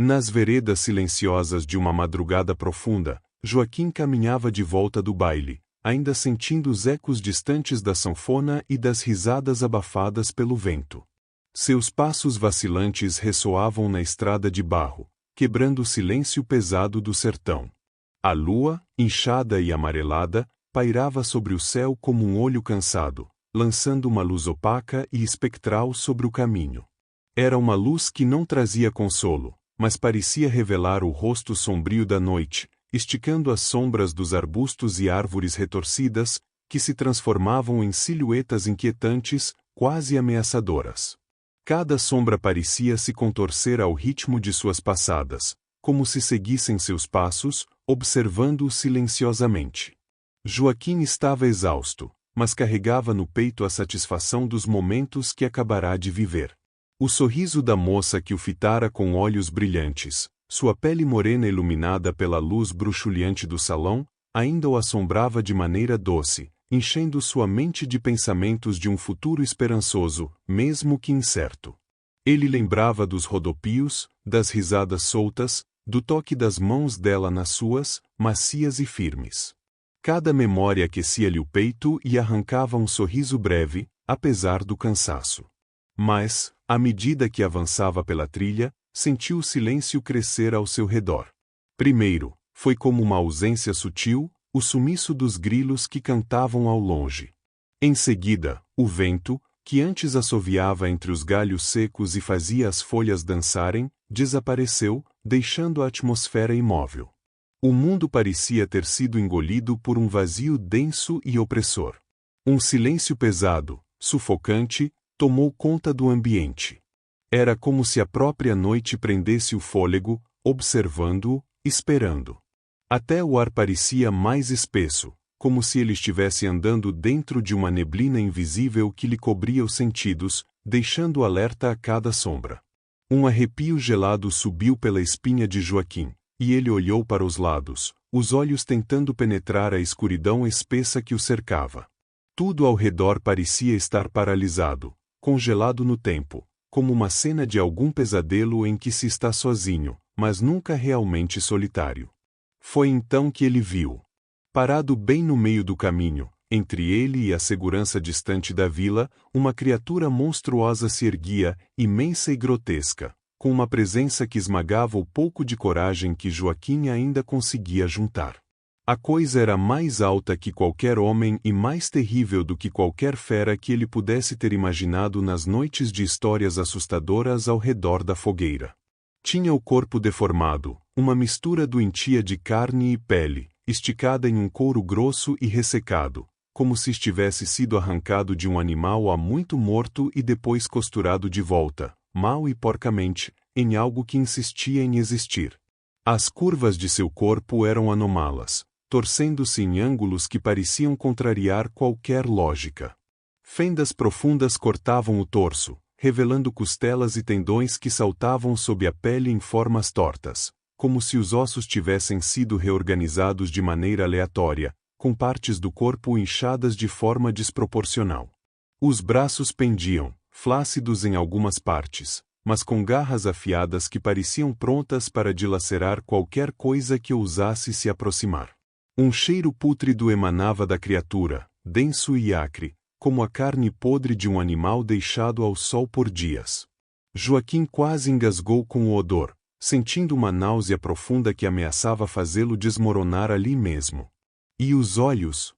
Nas veredas silenciosas de uma madrugada profunda, Joaquim caminhava de volta do baile, ainda sentindo os ecos distantes da sanfona e das risadas abafadas pelo vento. Seus passos vacilantes ressoavam na estrada de barro, quebrando o silêncio pesado do sertão. A lua, inchada e amarelada, pairava sobre o céu como um olho cansado, lançando uma luz opaca e espectral sobre o caminho. Era uma luz que não trazia consolo, mas parecia revelar o rosto sombrio da noite, esticando as sombras dos arbustos e árvores retorcidas, que se transformavam em silhuetas inquietantes, quase ameaçadoras. Cada sombra parecia se contorcer ao ritmo de suas passadas, como se seguissem seus passos, observando-o silenciosamente. Joaquim estava exausto, mas carregava no peito a satisfação dos momentos que acabará de viver. O sorriso da moça que o fitara com olhos brilhantes, sua pele morena iluminada pela luz bruxuleante do salão, ainda o assombrava de maneira doce, enchendo sua mente de pensamentos de um futuro esperançoso, mesmo que incerto. Ele lembrava dos rodopios, das risadas soltas, do toque das mãos dela nas suas, macias e firmes. Cada memória aquecia-lhe o peito e arrancava um sorriso breve, apesar do cansaço. Mas, à medida que avançava pela trilha, sentiu o silêncio crescer ao seu redor. Primeiro, foi como uma ausência sutil, o sumiço dos grilos que cantavam ao longe. Em seguida, o vento, que antes assoviava entre os galhos secos e fazia as folhas dançarem, desapareceu, deixando a atmosfera imóvel. O mundo parecia ter sido engolido por um vazio denso e opressor. Um silêncio pesado, sufocante, tomou conta do ambiente. Era como se a própria noite prendesse o fôlego, observando-o, esperando. Até o ar parecia mais espesso, como se ele estivesse andando dentro de uma neblina invisível que lhe cobria os sentidos, deixando alerta a cada sombra. Um arrepio gelado subiu pela espinha de Joaquim, e ele olhou para os lados, os olhos tentando penetrar a escuridão espessa que o cercava. Tudo ao redor parecia estar paralisado, congelado no tempo, como uma cena de algum pesadelo em que se está sozinho, mas nunca realmente solitário. Foi então que ele viu. Parado bem no meio do caminho, entre ele e a segurança distante da vila, uma criatura monstruosa se erguia, imensa e grotesca, com uma presença que esmagava o pouco de coragem que Joaquim ainda conseguia juntar. A coisa era mais alta que qualquer homem e mais terrível do que qualquer fera que ele pudesse ter imaginado nas noites de histórias assustadoras ao redor da fogueira. Tinha o corpo deformado, uma mistura doentia de carne e pele, esticada em um couro grosso e ressecado, como se estivesse sido arrancado de um animal há muito morto e depois costurado de volta, mal e porcamente, em algo que insistia em existir. As curvas de seu corpo eram anômalas, torcendo-se em ângulos que pareciam contrariar qualquer lógica. Fendas profundas cortavam o torso, revelando costelas e tendões que saltavam sob a pele em formas tortas, como se os ossos tivessem sido reorganizados de maneira aleatória, com partes do corpo inchadas de forma desproporcional. Os braços pendiam, flácidos em algumas partes, mas com garras afiadas que pareciam prontas para dilacerar qualquer coisa que ousasse se aproximar. Um cheiro pútrido emanava da criatura, denso e acre, como a carne podre de um animal deixado ao sol por dias. Joaquim quase engasgou com o odor, sentindo uma náusea profunda que ameaçava fazê-lo desmoronar ali mesmo. E os olhos?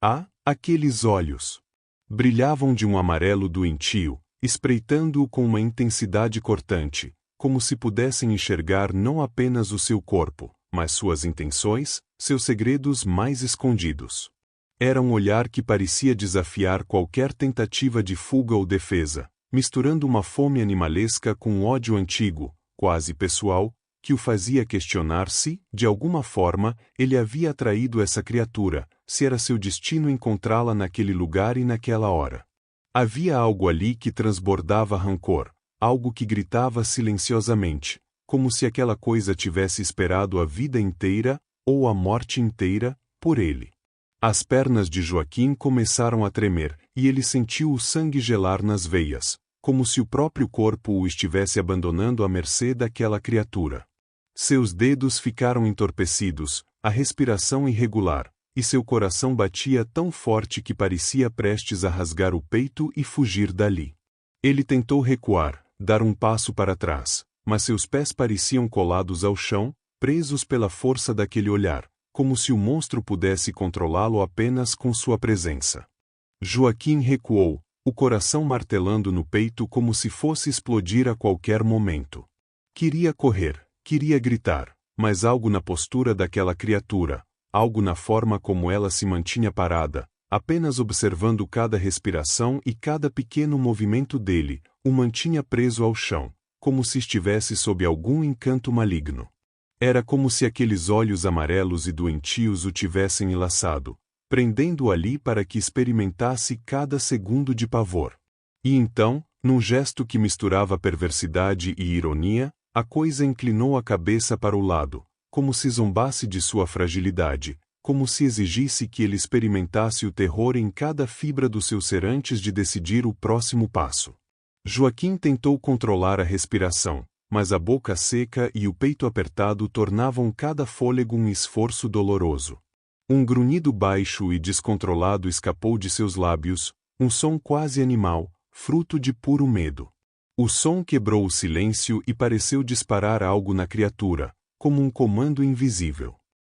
Ah, aqueles olhos! Brilhavam de um amarelo doentio, espreitando-o com uma intensidade cortante, como se pudessem enxergar não apenas o seu corpo, mas suas intenções, seus segredos mais escondidos. Era um olhar que parecia desafiar qualquer tentativa de fuga ou defesa, misturando uma fome animalesca com um ódio antigo, quase pessoal, que o fazia questionar se, de alguma forma, ele havia atraído essa criatura, se era seu destino encontrá-la naquele lugar e naquela hora. Havia algo ali que transbordava rancor, algo que gritava silenciosamente, como se aquela coisa tivesse esperado a vida inteira, ou a morte inteira, por ele. As pernas de Joaquim começaram a tremer, e ele sentiu o sangue gelar nas veias, como se o próprio corpo o estivesse abandonando à mercê daquela criatura. Seus dedos ficaram entorpecidos, a respiração irregular, e seu coração batia tão forte que parecia prestes a rasgar o peito e fugir dali. Ele tentou recuar, dar um passo para trás, mas seus pés pareciam colados ao chão, presos pela força daquele olhar, como se o monstro pudesse controlá-lo apenas com sua presença. Joaquim recuou, o coração martelando no peito como se fosse explodir a qualquer momento. Queria correr, queria gritar, mas algo na postura daquela criatura, algo na forma como ela se mantinha parada, apenas observando cada respiração e cada pequeno movimento dele, o mantinha preso ao chão, como se estivesse sob algum encanto maligno. Era como se aqueles olhos amarelos e doentios o tivessem enlaçado, prendendo-o ali para que experimentasse cada segundo de pavor. E então, num gesto que misturava perversidade e ironia, a coisa inclinou a cabeça para o lado, como se zombasse de sua fragilidade, como se exigisse que ele experimentasse o terror em cada fibra do seu ser antes de decidir o próximo passo. Joaquim tentou controlar a respiração, mas a boca seca e o peito apertado tornavam cada fôlego um esforço doloroso. Um grunhido baixo e descontrolado escapou de seus lábios, um som quase animal, fruto de puro medo. O som quebrou o silêncio e pareceu disparar algo na criatura, como um comando invisível.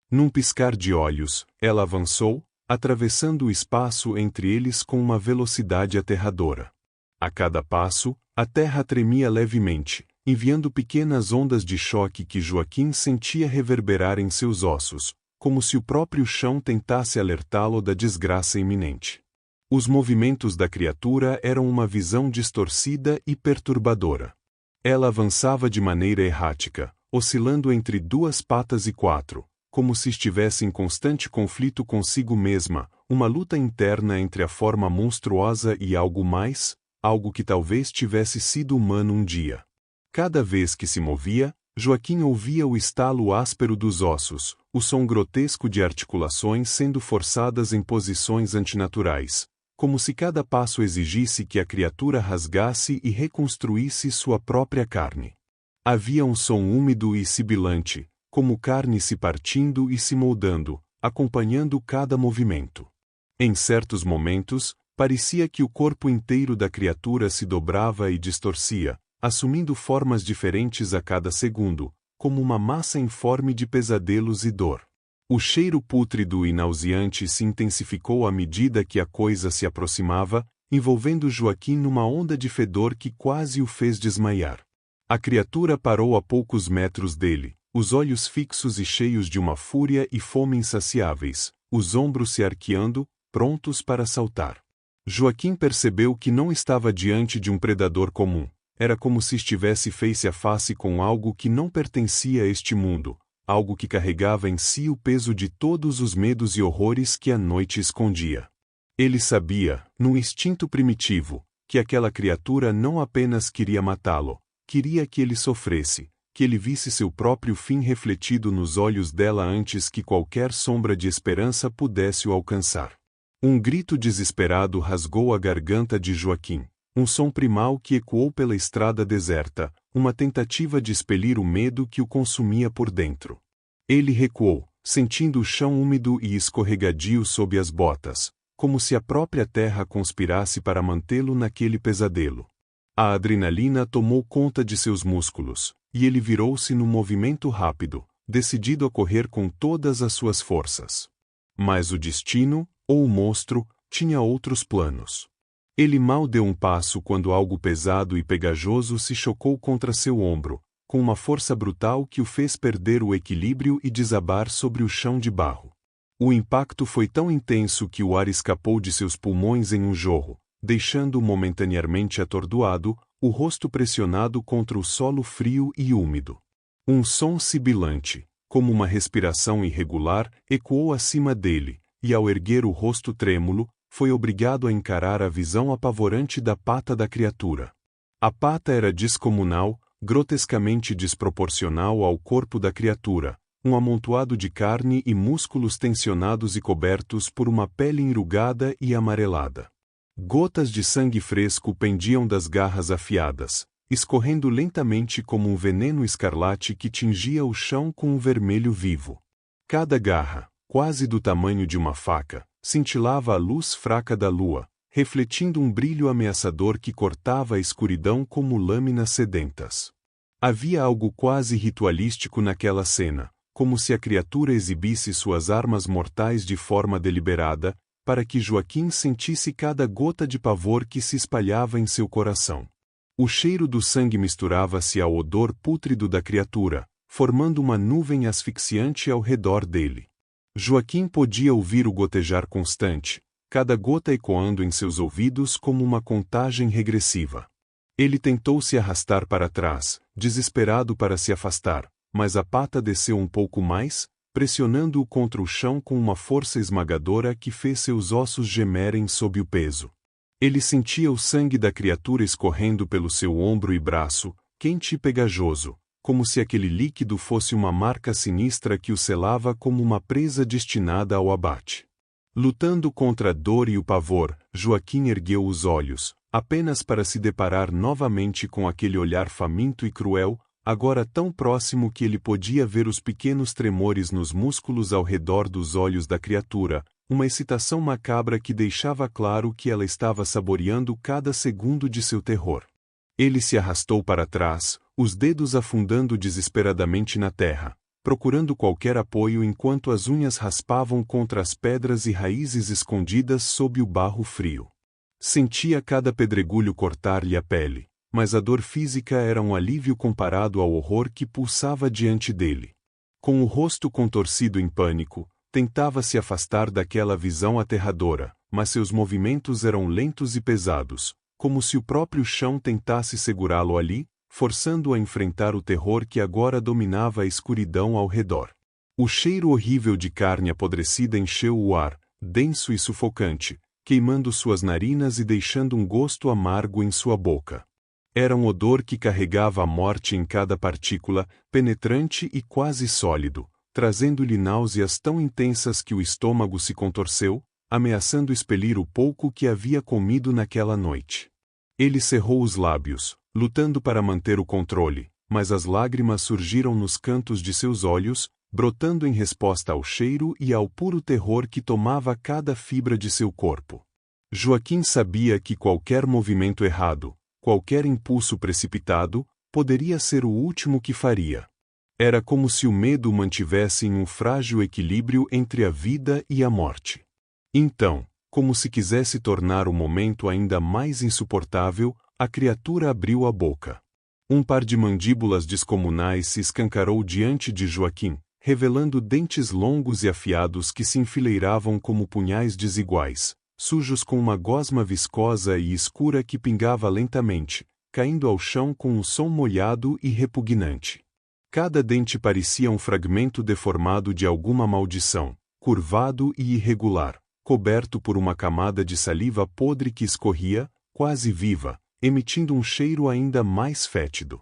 Num piscar de olhos, ela avançou, atravessando o espaço entre eles com uma velocidade aterradora. A cada passo, a terra tremia levemente, enviando pequenas ondas de choque que Joaquim sentia reverberar em seus ossos, como se o próprio chão tentasse alertá-lo da desgraça iminente. Os movimentos da criatura eram uma visão distorcida e perturbadora. Ela avançava de maneira errática, oscilando entre 2 patas e 4, como se estivesse em constante conflito consigo mesma, uma luta interna entre a forma monstruosa e algo mais, algo que talvez tivesse sido humano um dia. Cada vez que se movia, Joaquim ouvia o estalo áspero dos ossos, o som grotesco de articulações sendo forçadas em posições antinaturais, como se cada passo exigisse que a criatura rasgasse e reconstruísse sua própria carne. Havia um som úmido e sibilante, como carne se partindo e se moldando, acompanhando cada movimento. Em certos momentos, parecia que o corpo inteiro da criatura se dobrava e distorcia, assumindo formas diferentes a cada segundo, como uma massa informe de pesadelos e dor. O cheiro pútrido e nauseante se intensificou à medida que a coisa se aproximava, envolvendo Joaquim numa onda de fedor que quase o fez desmaiar. A criatura parou a poucos metros dele, os olhos fixos e cheios de uma fúria e fome insaciáveis, os ombros se arqueando, prontos para saltar. Joaquim percebeu que não estava diante de um predador comum. Era como se estivesse face a face com algo que não pertencia a este mundo, algo que carregava em si o peso de todos os medos e horrores que a noite escondia. Ele sabia, num instinto primitivo, que aquela criatura não apenas queria matá-lo, queria que ele sofresse, que ele visse seu próprio fim refletido nos olhos dela antes que qualquer sombra de esperança pudesse o alcançar. Um grito desesperado rasgou a garganta de Joaquim. Um som primal que ecoou pela estrada deserta, uma tentativa de expelir o medo que o consumia por dentro. Ele recuou, sentindo o chão úmido e escorregadio sob as botas, como se a própria terra conspirasse para mantê-lo naquele pesadelo. A adrenalina tomou conta de seus músculos, e ele virou-se num movimento rápido, decidido a correr com todas as suas forças. Mas o destino, ou o monstro, tinha outros planos. Ele mal deu um passo quando algo pesado e pegajoso se chocou contra seu ombro, com uma força brutal que o fez perder o equilíbrio e desabar sobre o chão de barro. O impacto foi tão intenso que o ar escapou de seus pulmões em um jorro, deixando-o momentaneamente atordoado, o rosto pressionado contra o solo frio e úmido. Um som sibilante, como uma respiração irregular, ecoou acima dele, e ao erguer o rosto trêmulo, foi obrigado a encarar a visão apavorante da pata da criatura. A pata era descomunal, grotescamente desproporcional ao corpo da criatura, um amontoado de carne e músculos tensionados e cobertos por uma pele enrugada e amarelada. Gotas de sangue fresco pendiam das garras afiadas, escorrendo lentamente como um veneno escarlate que tingia o chão com um vermelho vivo. Cada garra, quase do tamanho de uma faca, cintilava à luz fraca da lua, refletindo um brilho ameaçador que cortava a escuridão como lâminas sedentas. Havia algo quase ritualístico naquela cena, como se a criatura exibisse suas armas mortais de forma deliberada, para que Joaquim sentisse cada gota de pavor que se espalhava em seu coração. O cheiro do sangue misturava-se ao odor pútrido da criatura, formando uma nuvem asfixiante ao redor dele. Joaquim podia ouvir o gotejar constante, cada gota ecoando em seus ouvidos como uma contagem regressiva. Ele tentou se arrastar para trás, desesperado para se afastar, mas a pata desceu um pouco mais, pressionando-o contra o chão com uma força esmagadora que fez seus ossos gemerem sob o peso. Ele sentia o sangue da criatura escorrendo pelo seu ombro e braço, quente e pegajoso, como se aquele líquido fosse uma marca sinistra que o selava como uma presa destinada ao abate. Lutando contra a dor e o pavor, Joaquim ergueu os olhos, apenas para se deparar novamente com aquele olhar faminto e cruel, agora tão próximo que ele podia ver os pequenos tremores nos músculos ao redor dos olhos da criatura, uma excitação macabra que deixava claro que ela estava saboreando cada segundo de seu terror. Ele se arrastou para trás, os dedos afundando desesperadamente na terra, procurando qualquer apoio enquanto as unhas raspavam contra as pedras e raízes escondidas sob o barro frio. Sentia cada pedregulho cortar-lhe a pele, mas a dor física era um alívio comparado ao horror que pulsava diante dele. Com o rosto contorcido em pânico, tentava se afastar daquela visão aterradora, mas seus movimentos eram lentos e pesados, como se o próprio chão tentasse segurá-lo ali, forçando-o a enfrentar o terror que agora dominava a escuridão ao redor. O cheiro horrível de carne apodrecida encheu o ar, denso e sufocante, queimando suas narinas e deixando um gosto amargo em sua boca. Era um odor que carregava a morte em cada partícula, penetrante e quase sólido, trazendo-lhe náuseas tão intensas que o estômago se contorceu, ameaçando expelir o pouco que havia comido naquela noite. Ele cerrou os lábios, lutando para manter o controle, mas as lágrimas surgiram nos cantos de seus olhos, brotando em resposta ao cheiro e ao puro terror que tomava cada fibra de seu corpo. Joaquim sabia que qualquer movimento errado, qualquer impulso precipitado, poderia ser o último que faria. Era como se o medo o mantivesse em um frágil equilíbrio entre a vida e a morte. Então, como se quisesse tornar o momento ainda mais insuportável, a criatura abriu a boca. Um par de mandíbulas descomunais se escancarou diante de Joaquim, revelando dentes longos e afiados que se enfileiravam como punhais desiguais, sujos com uma gosma viscosa e escura que pingava lentamente, caindo ao chão com um som molhado e repugnante. Cada dente parecia um fragmento deformado de alguma maldição, curvado e irregular, coberto por uma camada de saliva podre que escorria, quase viva, emitindo um cheiro ainda mais fétido.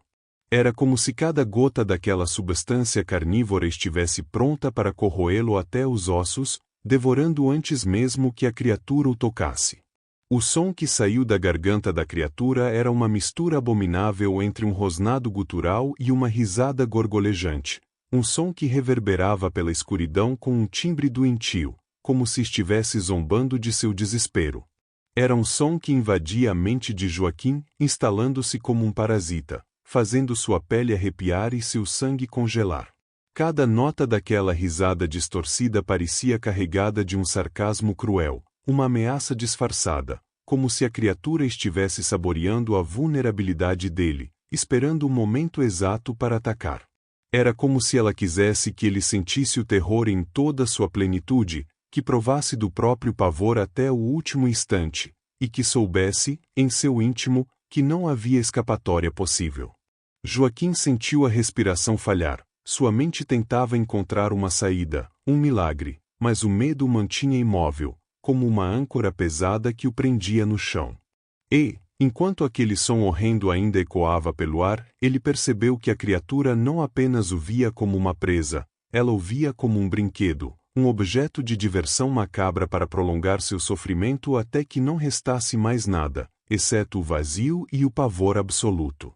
Era como se cada gota daquela substância carnívora estivesse pronta para corroê-lo até os ossos, devorando antes mesmo que a criatura o tocasse. O som que saiu da garganta da criatura era uma mistura abominável entre um rosnado gutural e uma risada gorgolejante, um som que reverberava pela escuridão com um timbre doentio, como se estivesse zombando de seu desespero. Era um som que invadia a mente de Joaquim, instalando-se como um parasita, fazendo sua pele arrepiar e seu sangue congelar. Cada nota daquela risada distorcida parecia carregada de um sarcasmo cruel, uma ameaça disfarçada, como se a criatura estivesse saboreando a vulnerabilidade dele, esperando o momento exato para atacar. Era como se ela quisesse que ele sentisse o terror em toda sua plenitude, que provasse do próprio pavor até o último instante, e que soubesse, em seu íntimo, que não havia escapatória possível. Joaquim sentiu a respiração falhar. Sua mente tentava encontrar uma saída, um milagre, mas o medo o mantinha imóvel, como uma âncora pesada que o prendia no chão. E, enquanto aquele som horrendo ainda ecoava pelo ar, ele percebeu que a criatura não apenas o via como uma presa, ela o via como um brinquedo, um objeto de diversão macabra para prolongar seu sofrimento até que não restasse mais nada, exceto o vazio e o pavor absoluto.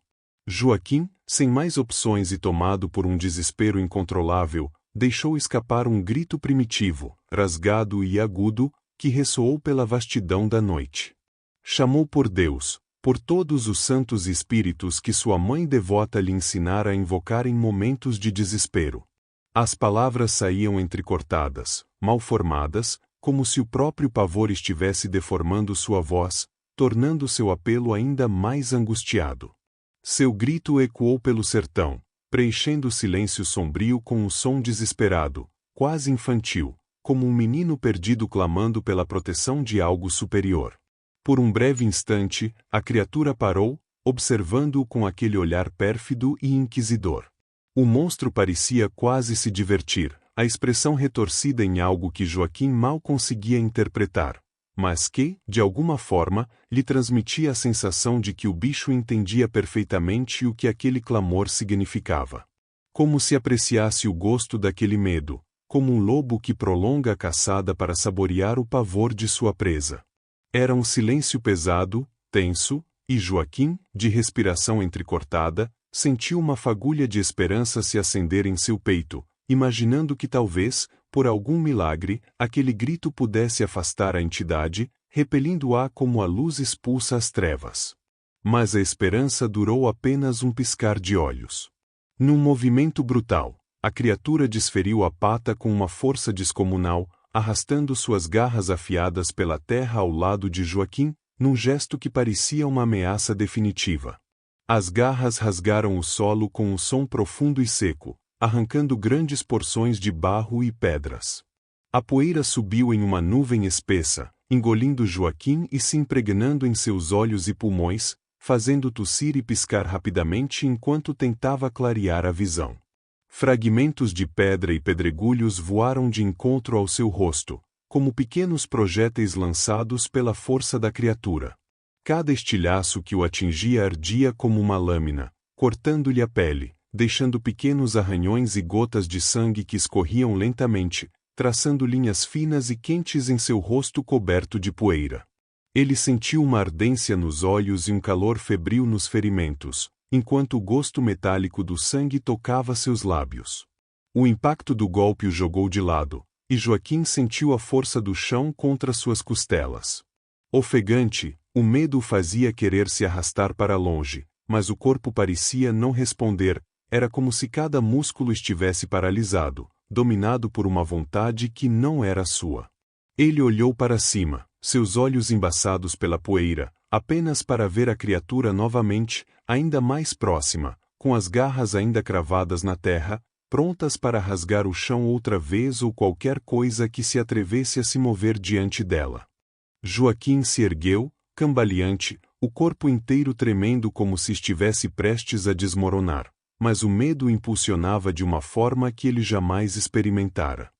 Joaquim, sem mais opções e tomado por um desespero incontrolável, deixou escapar um grito primitivo, rasgado e agudo, que ressoou pela vastidão da noite. Chamou por Deus, por todos os santos espíritos que sua mãe devota lhe ensinara a invocar em momentos de desespero. As palavras saíam entrecortadas, mal formadas, como se o próprio pavor estivesse deformando sua voz, tornando seu apelo ainda mais angustiado. Seu grito ecoou pelo sertão, preenchendo o silêncio sombrio com um som desesperado, quase infantil, como um menino perdido clamando pela proteção de algo superior. Por um breve instante, a criatura parou, observando-o com aquele olhar pérfido e inquisidor. O monstro parecia quase se divertir, a expressão retorcida em algo que Joaquim mal conseguia interpretar, mas que, de alguma forma, lhe transmitia a sensação de que o bicho entendia perfeitamente o que aquele clamor significava. Como se apreciasse o gosto daquele medo, como um lobo que prolonga a caçada para saborear o pavor de sua presa. Era um silêncio pesado, tenso, e Joaquim, de respiração entrecortada, sentiu uma fagulha de esperança se acender em seu peito, imaginando que talvez, por algum milagre, aquele grito pudesse afastar a entidade, repelindo-a como a luz expulsa as trevas. Mas a esperança durou apenas um piscar de olhos. Num movimento brutal, a criatura desferiu a pata com uma força descomunal, arrastando suas garras afiadas pela terra ao lado de Joaquim, num gesto que parecia uma ameaça definitiva. As garras rasgaram o solo com um som profundo e seco, arrancando grandes porções de barro e pedras. A poeira subiu em uma nuvem espessa, engolindo Joaquim e se impregnando em seus olhos e pulmões, fazendo tossir e piscar rapidamente enquanto tentava clarear a visão. Fragmentos de pedra e pedregulhos voaram de encontro ao seu rosto, como pequenos projéteis lançados pela força da criatura. Cada estilhaço que o atingia ardia como uma lâmina, cortando-lhe a pele, deixando pequenos arranhões e gotas de sangue que escorriam lentamente, traçando linhas finas e quentes em seu rosto coberto de poeira. Ele sentiu uma ardência nos olhos e um calor febril nos ferimentos, enquanto o gosto metálico do sangue tocava seus lábios. O impacto do golpe o jogou de lado, e Joaquim sentiu a força do chão contra suas costelas. Ofegante, o medo o fazia querer se arrastar para longe, mas o corpo parecia não responder, era como se cada músculo estivesse paralisado, dominado por uma vontade que não era sua. Ele olhou para cima, seus olhos embaçados pela poeira, apenas para ver a criatura novamente, ainda mais próxima, com as garras ainda cravadas na terra, prontas para rasgar o chão outra vez ou qualquer coisa que se atrevesse a se mover diante dela. Joaquim se ergueu, cambaleante, o corpo inteiro tremendo como se estivesse prestes a desmoronar, mas o medo o impulsionava de uma forma que ele jamais experimentara.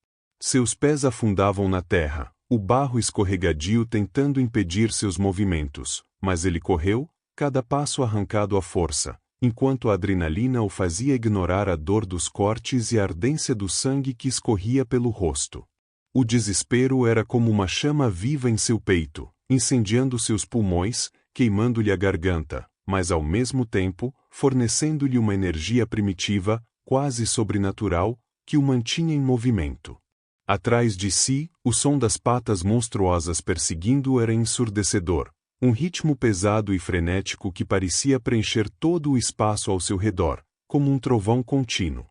Seus pés afundavam na terra, o barro escorregadio tentando impedir seus movimentos, mas ele correu, cada passo arrancado à força, enquanto a adrenalina o fazia ignorar a dor dos cortes e a ardência do sangue que escorria pelo rosto. O desespero era como uma chama viva em seu peito, incendiando seus pulmões, queimando-lhe a garganta, mas ao mesmo tempo, fornecendo-lhe uma energia primitiva, quase sobrenatural, que o mantinha em movimento. Atrás de si, o som das patas monstruosas perseguindo-o era ensurdecedor, um ritmo pesado e frenético que parecia preencher todo o espaço ao seu redor, como um trovão contínuo.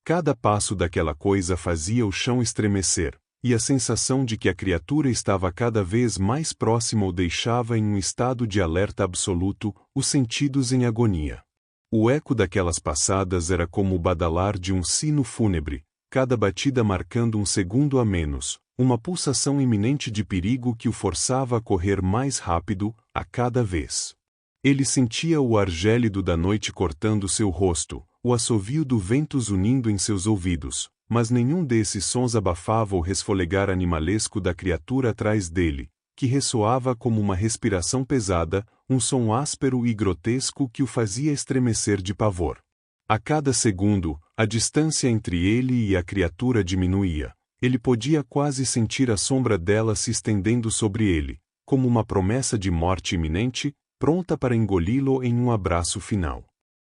Cada passo daquela coisa fazia o chão estremecer, e a sensação de que a criatura estava cada vez mais próxima o deixava em um estado de alerta absoluto, os sentidos em agonia. O eco daquelas passadas era como o badalar de um sino fúnebre, cada batida marcando um segundo a menos, uma pulsação iminente de perigo que o forçava a correr mais rápido, a cada vez. Ele sentia o ar gélido da noite cortando seu rosto, o assovio do vento zunindo em seus ouvidos, mas nenhum desses sons abafava o resfolegar animalesco da criatura atrás dele, que ressoava como uma respiração pesada, um som áspero e grotesco que o fazia estremecer de pavor. A cada segundo, a distância entre ele e a criatura diminuía, Ele podia quase sentir a sombra dela se estendendo sobre ele, como uma promessa de morte iminente, pronta para engoli-lo em um abraço final.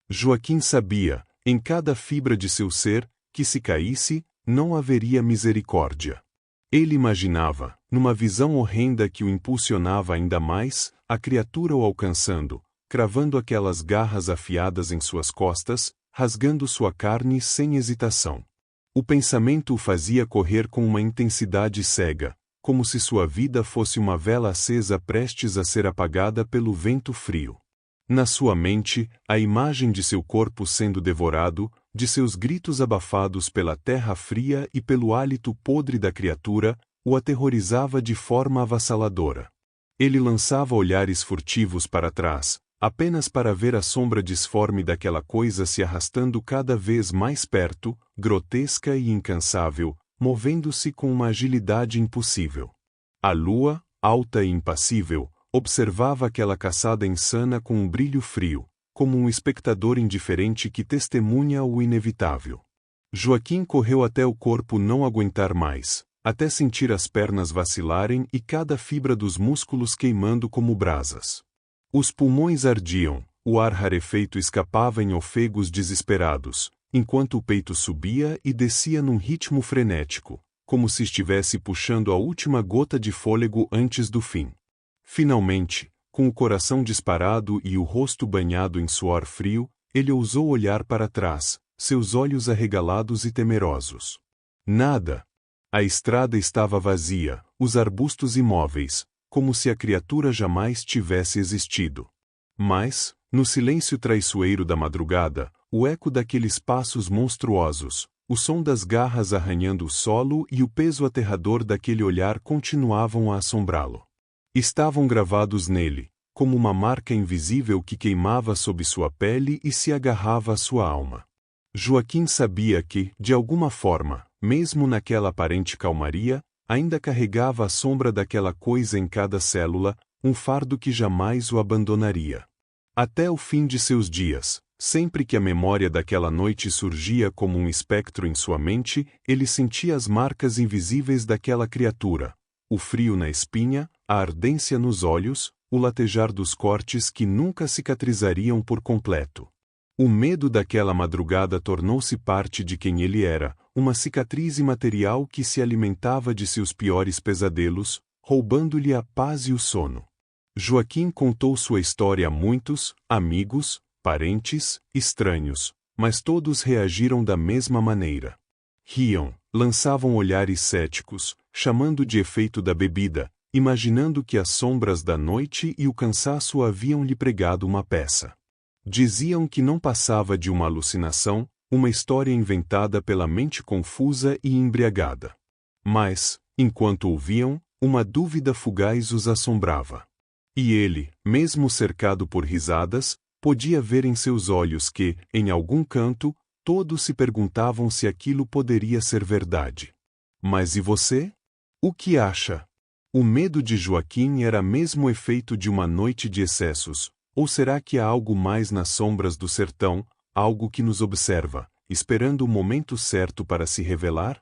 Joaquim sabia, em cada fibra de seu ser, que se caísse, não haveria misericórdia. Ele imaginava, numa visão horrenda que o impulsionava ainda mais, a criatura o alcançando, cravando aquelas garras afiadas em suas costas, rasgando sua carne sem hesitação. O pensamento o fazia correr com uma intensidade cega, como se sua vida fosse uma vela acesa prestes a ser apagada pelo vento frio. Na sua mente, a imagem de seu corpo sendo devorado, de seus gritos abafados pela terra fria e pelo hálito podre da criatura, o aterrorizava de forma avassaladora. Ele lançava olhares furtivos para trás, apenas para ver a sombra disforme daquela coisa se arrastando cada vez mais perto, grotesca e incansável, movendo-se com uma agilidade impossível. A lua, alta e impassível, observava aquela caçada insana com um brilho frio, como um espectador indiferente que testemunha o inevitável. Joaquim correu até o corpo não aguentar mais, até sentir as pernas vacilarem e cada fibra dos músculos queimando como brasas. Os pulmões ardiam, o ar rarefeito escapava em ofegos desesperados, enquanto o peito subia e descia num ritmo frenético, como se estivesse puxando a última gota de fôlego antes do fim. Finalmente, com o coração disparado e o rosto banhado em suor frio, ele ousou olhar para trás, seus olhos arregalados e temerosos. Nada. A estrada estava vazia, os arbustos imóveis, como se a criatura jamais tivesse existido. Mas, no silêncio traiçoeiro da madrugada, o eco daqueles passos monstruosos, o som das garras arranhando o solo e o peso aterrador daquele olhar continuavam a assombrá-lo. Estavam gravados nele, como uma marca invisível que queimava sob sua pele e se agarrava à sua alma. Joaquim sabia que, de alguma forma, mesmo naquela aparente calmaria, ainda carregava a sombra daquela coisa em cada célula, um fardo que jamais o abandonaria. Até o fim de seus dias, sempre que a memória daquela noite surgia como um espectro em sua mente, ele sentia as marcas invisíveis daquela criatura, o frio na espinha, a ardência nos olhos, o latejar dos cortes que nunca cicatrizariam por completo. O medo daquela madrugada tornou-se parte de quem ele era, uma cicatriz imaterial que se alimentava de seus piores pesadelos, roubando-lhe a paz e o sono. Joaquim contou sua história a muitos, amigos, parentes, estranhos, mas todos reagiram da mesma maneira. Riam, lançavam olhares céticos, chamando de efeito da bebida, imaginando que as sombras da noite e o cansaço haviam lhe pregado uma peça. Diziam que não passava de uma alucinação, uma história inventada pela mente confusa e embriagada. Mas, enquanto ouviam, uma dúvida fugaz os assombrava. E ele, mesmo cercado por risadas, podia ver em seus olhos que, em algum canto, todos se perguntavam se aquilo poderia ser verdade. Mas e você? O que acha? O medo de Joaquim era mesmo efeito de uma noite de excessos, ou será que há algo mais nas sombras do sertão, algo que nos observa, esperando o momento certo para se revelar?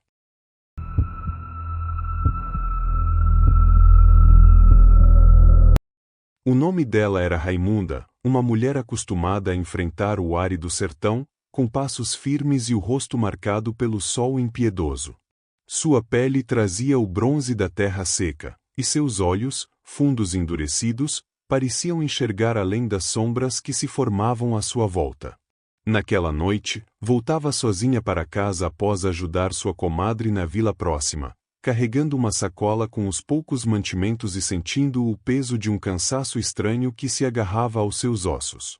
O nome dela era Raimunda, uma mulher acostumada a enfrentar o árido sertão, com passos firmes e o rosto marcado pelo sol impiedoso. Sua pele trazia o bronze da terra seca, e seus olhos, fundos endurecidos, pareciam enxergar além das sombras que se formavam à sua volta. Naquela noite, voltava sozinha para casa após ajudar sua comadre na vila próxima, carregando uma sacola com os poucos mantimentos e sentindo o peso de um cansaço estranho que se agarrava aos seus ossos.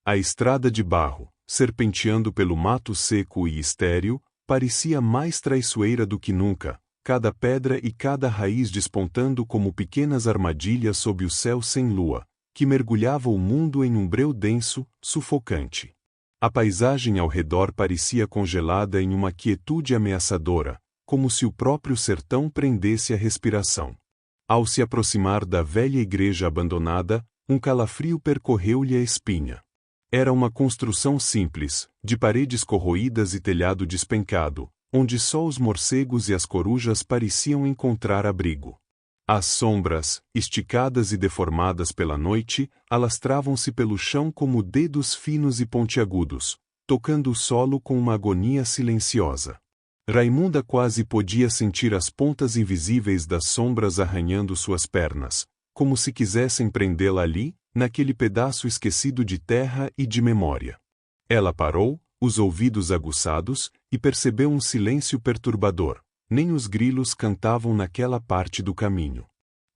A estrada de barro, serpenteando pelo mato seco e estéril, parecia mais traiçoeira do que nunca, cada pedra e cada raiz despontando como pequenas armadilhas sob o céu sem lua, que mergulhava o mundo em um breu denso, sufocante. A paisagem ao redor parecia congelada em uma quietude ameaçadora, como se o próprio sertão prendesse a respiração. Ao se aproximar da velha igreja abandonada, um calafrio percorreu-lhe a espinha. Era uma construção simples, de paredes corroídas e telhado despencado, onde só os morcegos e as corujas pareciam encontrar abrigo. As sombras, esticadas e deformadas pela noite, alastravam-se pelo chão como dedos finos e pontiagudos, tocando o solo com uma agonia silenciosa. Raimunda quase podia sentir as pontas invisíveis das sombras arranhando suas pernas, como se quisessem prendê-la ali, naquele pedaço esquecido de terra e de memória. Ela parou, os ouvidos aguçados, e percebeu um silêncio perturbador. Nem os grilos cantavam naquela parte do caminho.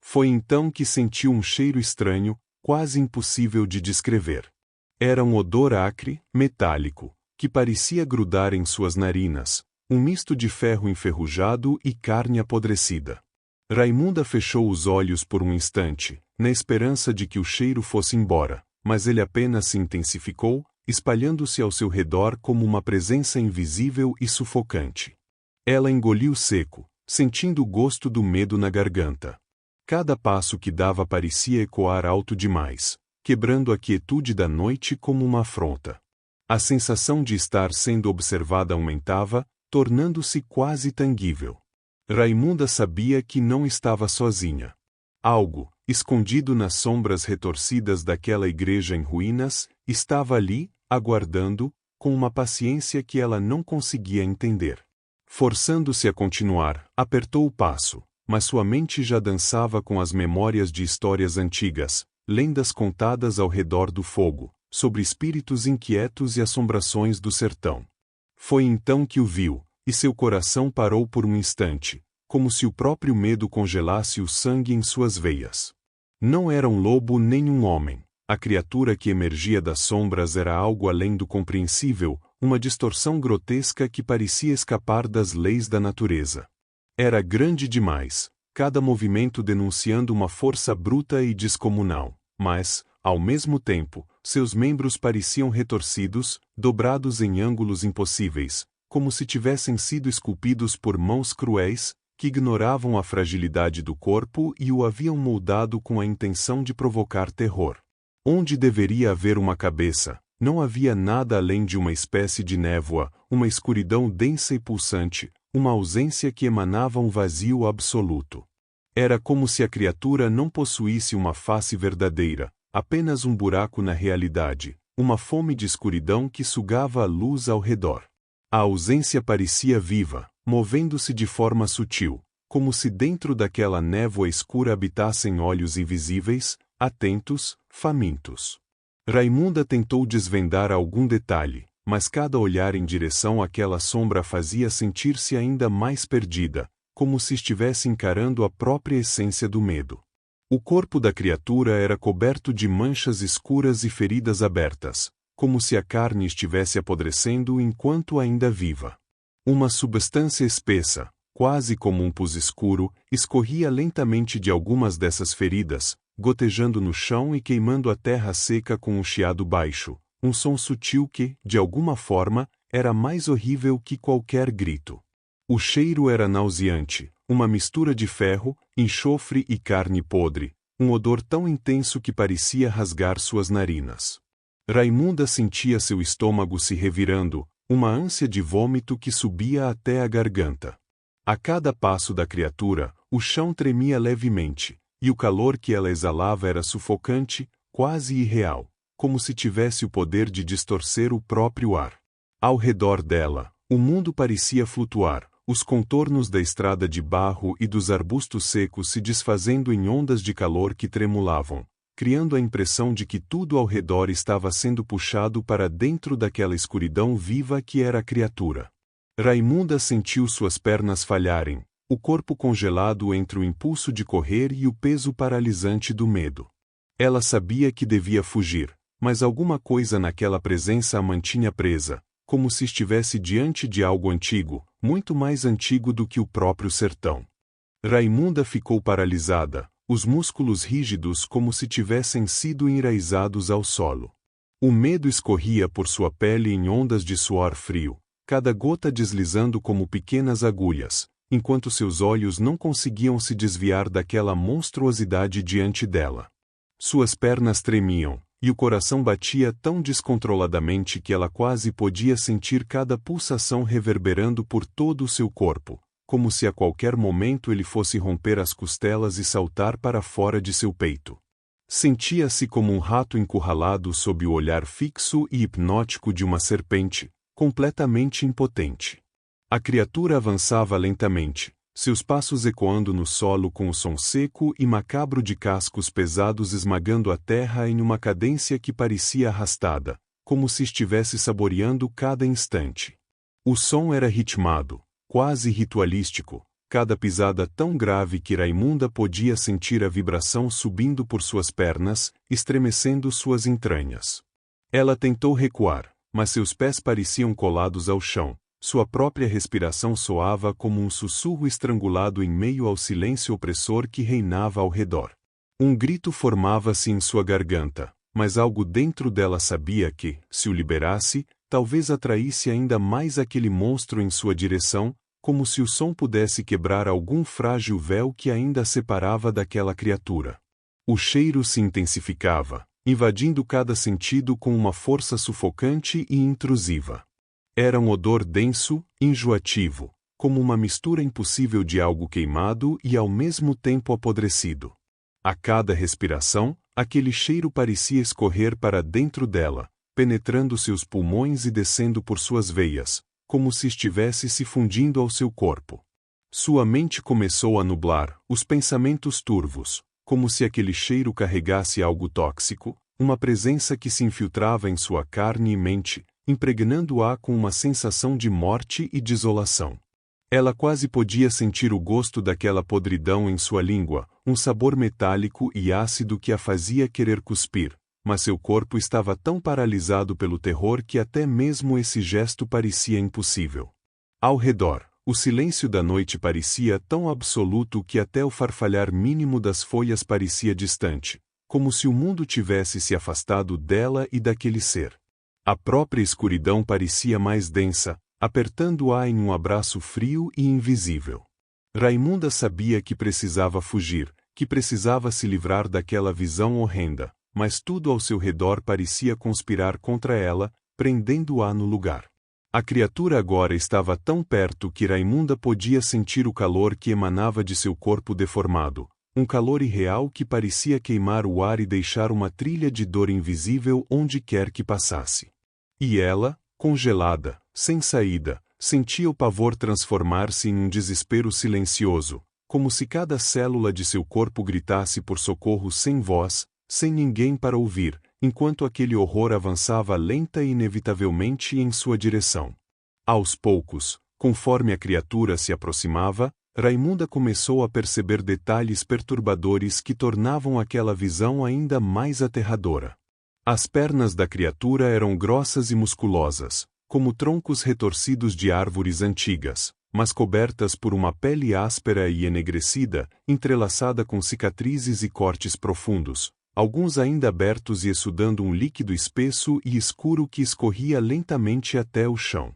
Foi então que sentiu um cheiro estranho, quase impossível de descrever. Era um odor acre, metálico, que parecia grudar em suas narinas, um misto de ferro enferrujado e carne apodrecida. Raimunda fechou os olhos por um instante, na esperança de que o cheiro fosse embora, mas ele apenas se intensificou, espalhando-se ao seu redor como uma presença invisível e sufocante. Ela engoliu seco, sentindo o gosto do medo na garganta. Cada passo que dava parecia ecoar alto demais, quebrando a quietude da noite como uma afronta. A sensação de estar sendo observada aumentava, tornando-se quase tangível. Raimunda sabia que não estava sozinha. Algo, escondido nas sombras retorcidas daquela igreja em ruínas, estava ali, aguardando, com uma paciência que ela não conseguia entender. Forçando-se a continuar, apertou o passo, mas sua mente já dançava com as memórias de histórias antigas, lendas contadas ao redor do fogo, sobre espíritos inquietos e assombrações do sertão. Foi então que o viu, e seu coração parou por um instante, como se o próprio medo congelasse o sangue em suas veias. Não era um lobo nem um homem. A criatura que emergia das sombras era algo além do compreensível, uma distorção grotesca que parecia escapar das leis da natureza. Era grande demais, cada movimento denunciando uma força bruta e descomunal, mas, ao mesmo tempo, seus membros pareciam retorcidos, dobrados em ângulos impossíveis, como se tivessem sido esculpidos por mãos cruéis, que ignoravam a fragilidade do corpo e o haviam moldado com a intenção de provocar terror. Onde deveria haver uma cabeça, não havia nada além de uma espécie de névoa, uma escuridão densa e pulsante, uma ausência que emanava um vazio absoluto. Era como se a criatura não possuísse uma face verdadeira, apenas um buraco na realidade, uma fome de escuridão que sugava a luz ao redor. A ausência parecia viva, movendo-se de forma sutil, como se dentro daquela névoa escura habitassem olhos invisíveis, atentos, famintos. Raimunda tentou desvendar algum detalhe, mas cada olhar em direção àquela sombra fazia sentir-se ainda mais perdida, como se estivesse encarando a própria essência do medo. O corpo da criatura era coberto de manchas escuras e feridas abertas, como se a carne estivesse apodrecendo enquanto ainda viva. Uma substância espessa, quase como um pus escuro, escorria lentamente de algumas dessas feridas, gotejando no chão e queimando a terra seca com um chiado baixo, um som sutil que, de alguma forma, era mais horrível que qualquer grito. O cheiro era nauseante, uma mistura de ferro, enxofre e carne podre, um odor tão intenso que parecia rasgar suas narinas. Raimunda sentia seu estômago se revirando, uma ânsia de vômito que subia até a garganta. A cada passo da criatura, o chão tremia levemente, e o calor que ela exalava era sufocante, quase irreal, como se tivesse o poder de distorcer o próprio ar. Ao redor dela, o mundo parecia flutuar, os contornos da estrada de barro e dos arbustos secos se desfazendo em ondas de calor que tremulavam, criando a impressão de que tudo ao redor estava sendo puxado para dentro daquela escuridão viva que era a criatura. Raimunda sentiu suas pernas falharem, o corpo congelado entre o impulso de correr e o peso paralisante do medo. Ela sabia que devia fugir, mas alguma coisa naquela presença a mantinha presa, como se estivesse diante de algo antigo, muito mais antigo do que o próprio sertão. Raimunda ficou paralisada, os músculos rígidos como se tivessem sido enraizados ao solo. O medo escorria por sua pele em ondas de suor frio, cada gota deslizando como pequenas agulhas, enquanto seus olhos não conseguiam se desviar daquela monstruosidade diante dela. Suas pernas tremiam, e o coração batia tão descontroladamente que ela quase podia sentir cada pulsação reverberando por todo o seu corpo, como se a qualquer momento ele fosse romper as costelas e saltar para fora de seu peito. Sentia-se como um rato encurralado sob o olhar fixo e hipnótico de uma serpente, completamente impotente. A criatura avançava lentamente, seus passos ecoando no solo com o som seco e macabro de cascos pesados esmagando a terra em uma cadência que parecia arrastada, como se estivesse saboreando cada instante. O som era ritmado, quase ritualístico, cada pisada tão grave que Raimunda podia sentir a vibração subindo por suas pernas, estremecendo suas entranhas. Ela tentou recuar, mas seus pés pareciam colados ao chão, sua própria respiração soava como um sussurro estrangulado em meio ao silêncio opressor que reinava ao redor. Um grito formava-se em sua garganta, mas algo dentro dela sabia que, se o liberasse, talvez atraísse ainda mais aquele monstro em sua direção, como se o som pudesse quebrar algum frágil véu que ainda a separava daquela criatura. O cheiro se intensificava, invadindo cada sentido com uma força sufocante e intrusiva. Era um odor denso, enjoativo, como uma mistura impossível de algo queimado e ao mesmo tempo apodrecido. A cada respiração, aquele cheiro parecia escorrer para dentro dela, penetrando seus pulmões e descendo por suas veias, como se estivesse se fundindo ao seu corpo. Sua mente começou a nublar, os pensamentos turvos, como se aquele cheiro carregasse algo tóxico, uma presença que se infiltrava em sua carne e mente, impregnando-a com uma sensação de morte e desolação. Ela quase podia sentir o gosto daquela podridão em sua língua, um sabor metálico e ácido que a fazia querer cuspir, mas seu corpo estava tão paralisado pelo terror que até mesmo esse gesto parecia impossível. Ao redor, o silêncio da noite parecia tão absoluto que até o farfalhar mínimo das folhas parecia distante, como se o mundo tivesse se afastado dela e daquele ser. A própria escuridão parecia mais densa, apertando-a em um abraço frio e invisível. Raimunda sabia que precisava fugir, que precisava se livrar daquela visão horrenda, mas tudo ao seu redor parecia conspirar contra ela, prendendo-a no lugar. A criatura agora estava tão perto que Raimunda podia sentir o calor que emanava de seu corpo deformado, um calor irreal que parecia queimar o ar e deixar uma trilha de dor invisível onde quer que passasse. E ela, congelada, sem saída, sentia o pavor transformar-se em um desespero silencioso, como se cada célula de seu corpo gritasse por socorro sem voz, sem ninguém para ouvir, enquanto aquele horror avançava lenta e inevitavelmente em sua direção. Aos poucos, conforme a criatura se aproximava, Raimunda começou a perceber detalhes perturbadores que tornavam aquela visão ainda mais aterradora. As pernas da criatura eram grossas e musculosas, como troncos retorcidos de árvores antigas, mas cobertas por uma pele áspera e enegrecida, entrelaçada com cicatrizes e cortes profundos, alguns ainda abertos e exudando um líquido espesso e escuro que escorria lentamente até o chão.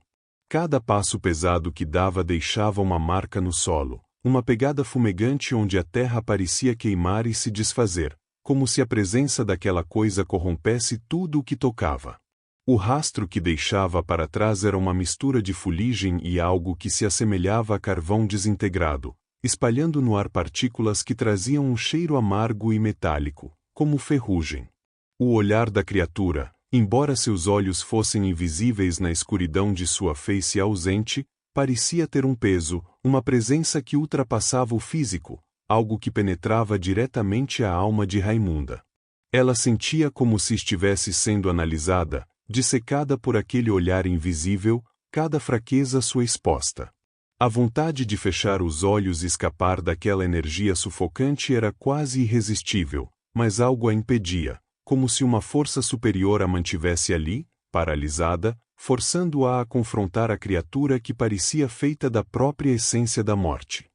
Cada passo pesado que dava deixava uma marca no solo, uma pegada fumegante onde a terra parecia queimar e se desfazer, como se a presença daquela coisa corrompesse tudo o que tocava. O rastro que deixava para trás era uma mistura de fuligem e algo que se assemelhava a carvão desintegrado, espalhando no ar partículas que traziam um cheiro amargo e metálico, como ferrugem. O olhar da criatura, embora seus olhos fossem invisíveis na escuridão de sua face ausente, parecia ter um peso, uma presença que ultrapassava o físico, algo que penetrava diretamente a alma de Raimunda. Ela sentia como se estivesse sendo analisada, dissecada por aquele olhar invisível, cada fraqueza sua exposta. A vontade de fechar os olhos e escapar daquela energia sufocante era quase irresistível, mas algo a impedia, como se uma força superior a mantivesse ali, paralisada, forçando-a a confrontar a criatura que parecia feita da própria essência da morte.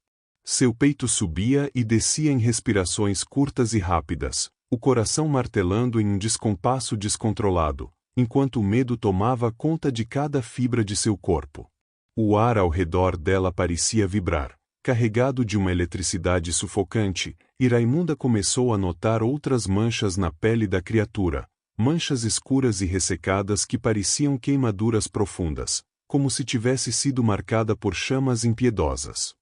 Seu peito subia e descia em respirações curtas e rápidas, o coração martelando em um descompasso descontrolado, enquanto o medo tomava conta de cada fibra de seu corpo. O ar ao redor dela parecia vibrar, carregado de uma eletricidade sufocante, e Raimunda começou a notar outras manchas na pele da criatura, manchas escuras e ressecadas que pareciam queimaduras profundas, como se tivesse sido marcada por chamas impiedosas.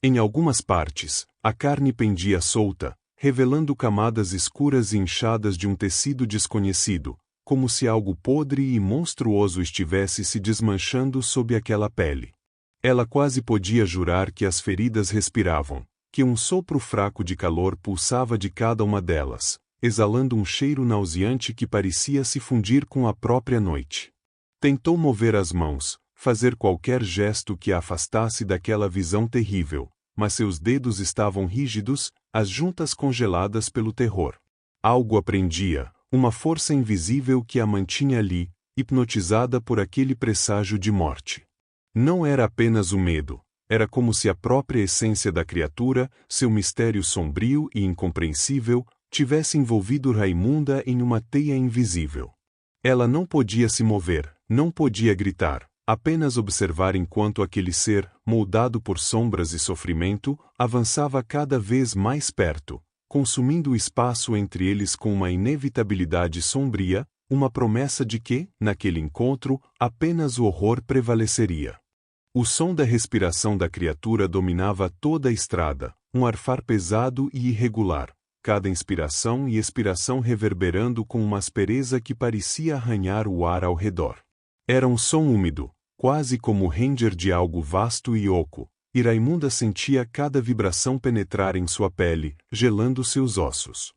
Em algumas partes, a carne pendia solta, revelando camadas escuras e inchadas de um tecido desconhecido, como se algo podre e monstruoso estivesse se desmanchando sob aquela pele. Ela quase podia jurar que as feridas respiravam, que um sopro fraco de calor pulsava de cada uma delas, exalando um cheiro nauseante que parecia se fundir com a própria noite. Tentou mover as mãos, fazer qualquer gesto que a afastasse daquela visão terrível, mas seus dedos estavam rígidos, as juntas congeladas pelo terror. Algo a prendia, uma força invisível que a mantinha ali, hipnotizada por aquele presságio de morte. Não era apenas o medo, era como se a própria essência da criatura, seu mistério sombrio e incompreensível, tivesse envolvido Raimunda em uma teia invisível. Ela não podia se mover, não podia gritar, apenas observar enquanto aquele ser, moldado por sombras e sofrimento, avançava cada vez mais perto, consumindo o espaço entre eles com uma inevitabilidade sombria, uma promessa de que, naquele encontro, apenas o horror prevaleceria. O som da respiração da criatura dominava toda a estrada, um arfar pesado e irregular, cada inspiração e expiração reverberando com uma aspereza que parecia arranhar o ar ao redor. Era um som úmido, quase como o ranger de algo vasto e oco, e Raimunda sentia cada vibração penetrar em sua pele, gelando seus ossos.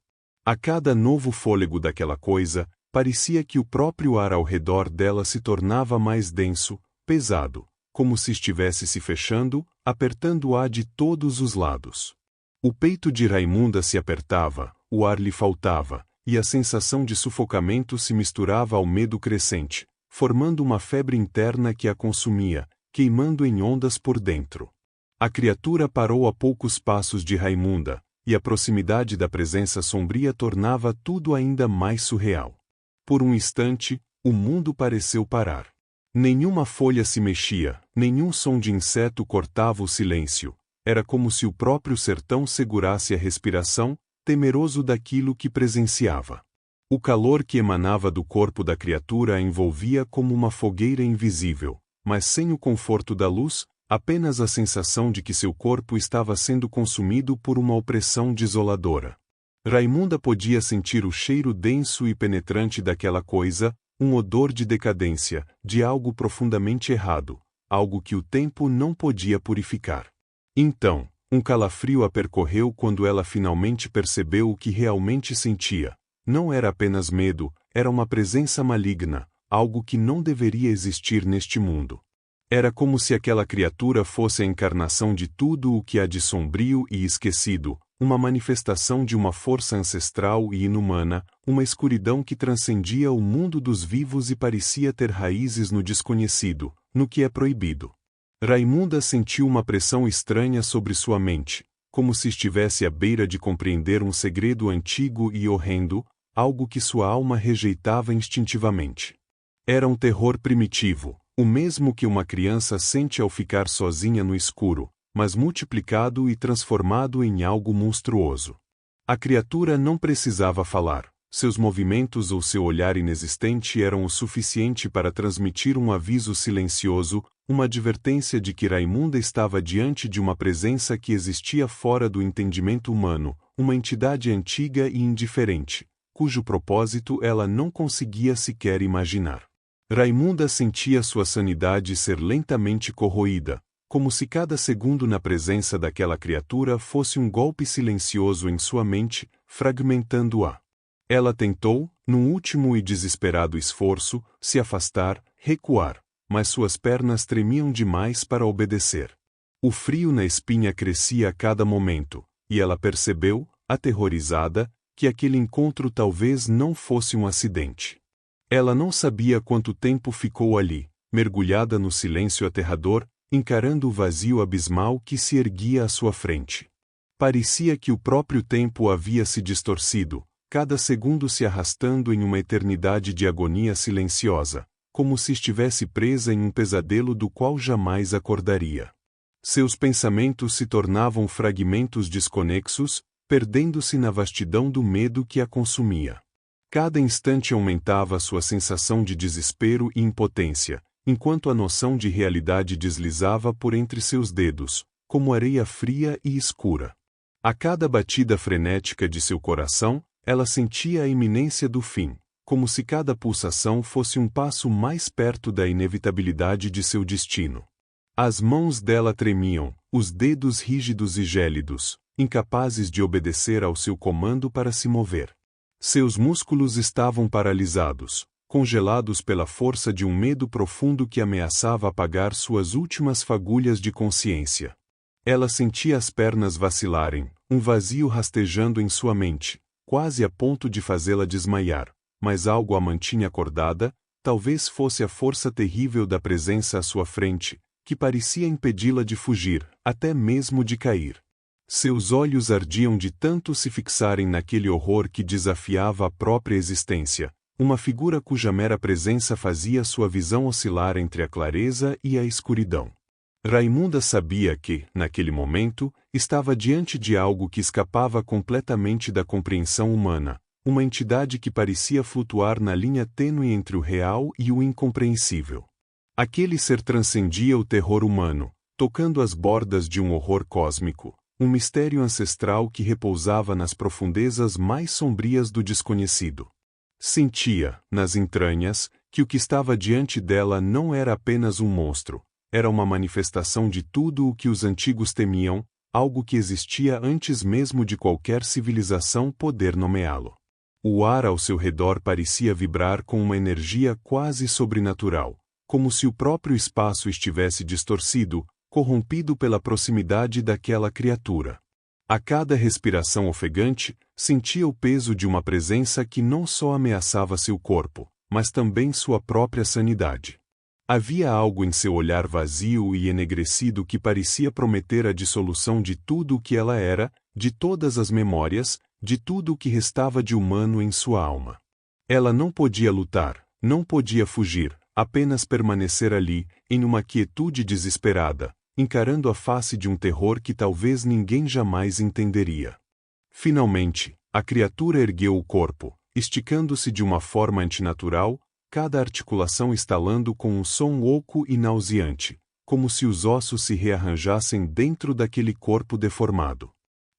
A cada novo fôlego daquela coisa, parecia que o próprio ar ao redor dela se tornava mais denso, pesado, como se estivesse se fechando, apertando-a de todos os lados. O peito de Raimunda se apertava, o ar lhe faltava, e a sensação de sufocamento se misturava ao medo crescente, formando uma febre interna que a consumia, queimando em ondas por dentro. A criatura parou a poucos passos de Raimunda, e a proximidade da presença sombria tornava tudo ainda mais surreal. Por um instante, o mundo pareceu parar. Nenhuma folha se mexia, nenhum som de inseto cortava o silêncio. Era como se o próprio sertão segurasse a respiração, temeroso daquilo que presenciava. O calor que emanava do corpo da criatura a envolvia como uma fogueira invisível, mas sem o conforto da luz, apenas a sensação de que seu corpo estava sendo consumido por uma opressão desoladora. Raimunda podia sentir o cheiro denso e penetrante daquela coisa, um odor de decadência, de algo profundamente errado, algo que o tempo não podia purificar. Então, um calafrio a percorreu quando ela finalmente percebeu o que realmente sentia. Não era apenas medo, era uma presença maligna, algo que não deveria existir neste mundo. Era como se aquela criatura fosse a encarnação de tudo o que há de sombrio e esquecido, uma manifestação de uma força ancestral e inumana, uma escuridão que transcendia o mundo dos vivos e parecia ter raízes no desconhecido, no que é proibido. Raimunda sentiu uma pressão estranha sobre sua mente, como se estivesse à beira de compreender um segredo antigo e horrendo, algo que sua alma rejeitava instintivamente. Era um terror primitivo, o mesmo que uma criança sente ao ficar sozinha no escuro, mas multiplicado e transformado em algo monstruoso. A criatura não precisava falar, seus movimentos ou seu olhar inexistente eram o suficiente para transmitir um aviso silencioso, uma advertência de que Raimunda estava diante de uma presença que existia fora do entendimento humano, uma entidade antiga e indiferente, cujo propósito ela não conseguia sequer imaginar. Raimunda sentia sua sanidade ser lentamente corroída, como se cada segundo na presença daquela criatura fosse um golpe silencioso em sua mente, fragmentando-a. Ela tentou, num último e desesperado esforço, se afastar, recuar, mas suas pernas tremiam demais para obedecer. O frio na espinha crescia a cada momento, e ela percebeu, aterrorizada, que aquele encontro talvez não fosse um acidente. Ela não sabia quanto tempo ficou ali, mergulhada no silêncio aterrador, encarando o vazio abismal que se erguia à sua frente. Parecia que o próprio tempo havia se distorcido, cada segundo se arrastando em uma eternidade de agonia silenciosa, como se estivesse presa em um pesadelo do qual jamais acordaria. Seus pensamentos se tornavam fragmentos desconexos, perdendo-se na vastidão do medo que a consumia. Cada instante aumentava sua sensação de desespero e impotência, enquanto a noção de realidade deslizava por entre seus dedos, como areia fria e escura. A cada batida frenética de seu coração, ela sentia a iminência do fim, como se cada pulsação fosse um passo mais perto da inevitabilidade de seu destino. As mãos dela tremiam, os dedos rígidos e gélidos, incapazes de obedecer ao seu comando para se mover. Seus músculos estavam paralisados, congelados pela força de um medo profundo que ameaçava apagar suas últimas fagulhas de consciência. Ela sentia as pernas vacilarem, um vazio rastejando em sua mente, quase a ponto de fazê-la desmaiar, mas algo a mantinha acordada, talvez fosse a força terrível da presença à sua frente, que parecia impedi-la de fugir, até mesmo de cair. Seus olhos ardiam de tanto se fixarem naquele horror que desafiava a própria existência, uma figura cuja mera presença fazia sua visão oscilar entre a clareza e a escuridão. Raimunda sabia que, naquele momento, estava diante de algo que escapava completamente da compreensão humana, uma entidade que parecia flutuar na linha tênue entre o real e o incompreensível. Aquele ser transcendia o terror humano, tocando as bordas de um horror cósmico, um mistério ancestral que repousava nas profundezas mais sombrias do desconhecido. Sentia, nas entranhas, que o que estava diante dela não era apenas um monstro, era uma manifestação de tudo o que os antigos temiam, algo que existia antes mesmo de qualquer civilização poder nomeá-lo. O ar ao seu redor parecia vibrar com uma energia quase sobrenatural, como se o próprio espaço estivesse distorcido, corrompido pela proximidade daquela criatura. A cada respiração ofegante, sentia o peso de uma presença que não só ameaçava seu corpo, mas também sua própria sanidade. Havia algo em seu olhar vazio e enegrecido que parecia prometer a dissolução de tudo o que ela era, de todas as memórias, de tudo o que restava de humano em sua alma. Ela não podia lutar, não podia fugir, apenas permanecer ali, em uma quietude desesperada, encarando a face de um terror que talvez ninguém jamais entenderia. Finalmente, a criatura ergueu o corpo, esticando-se de uma forma antinatural, cada articulação estalando com um som oco e nauseante, como se os ossos se rearranjassem dentro daquele corpo deformado.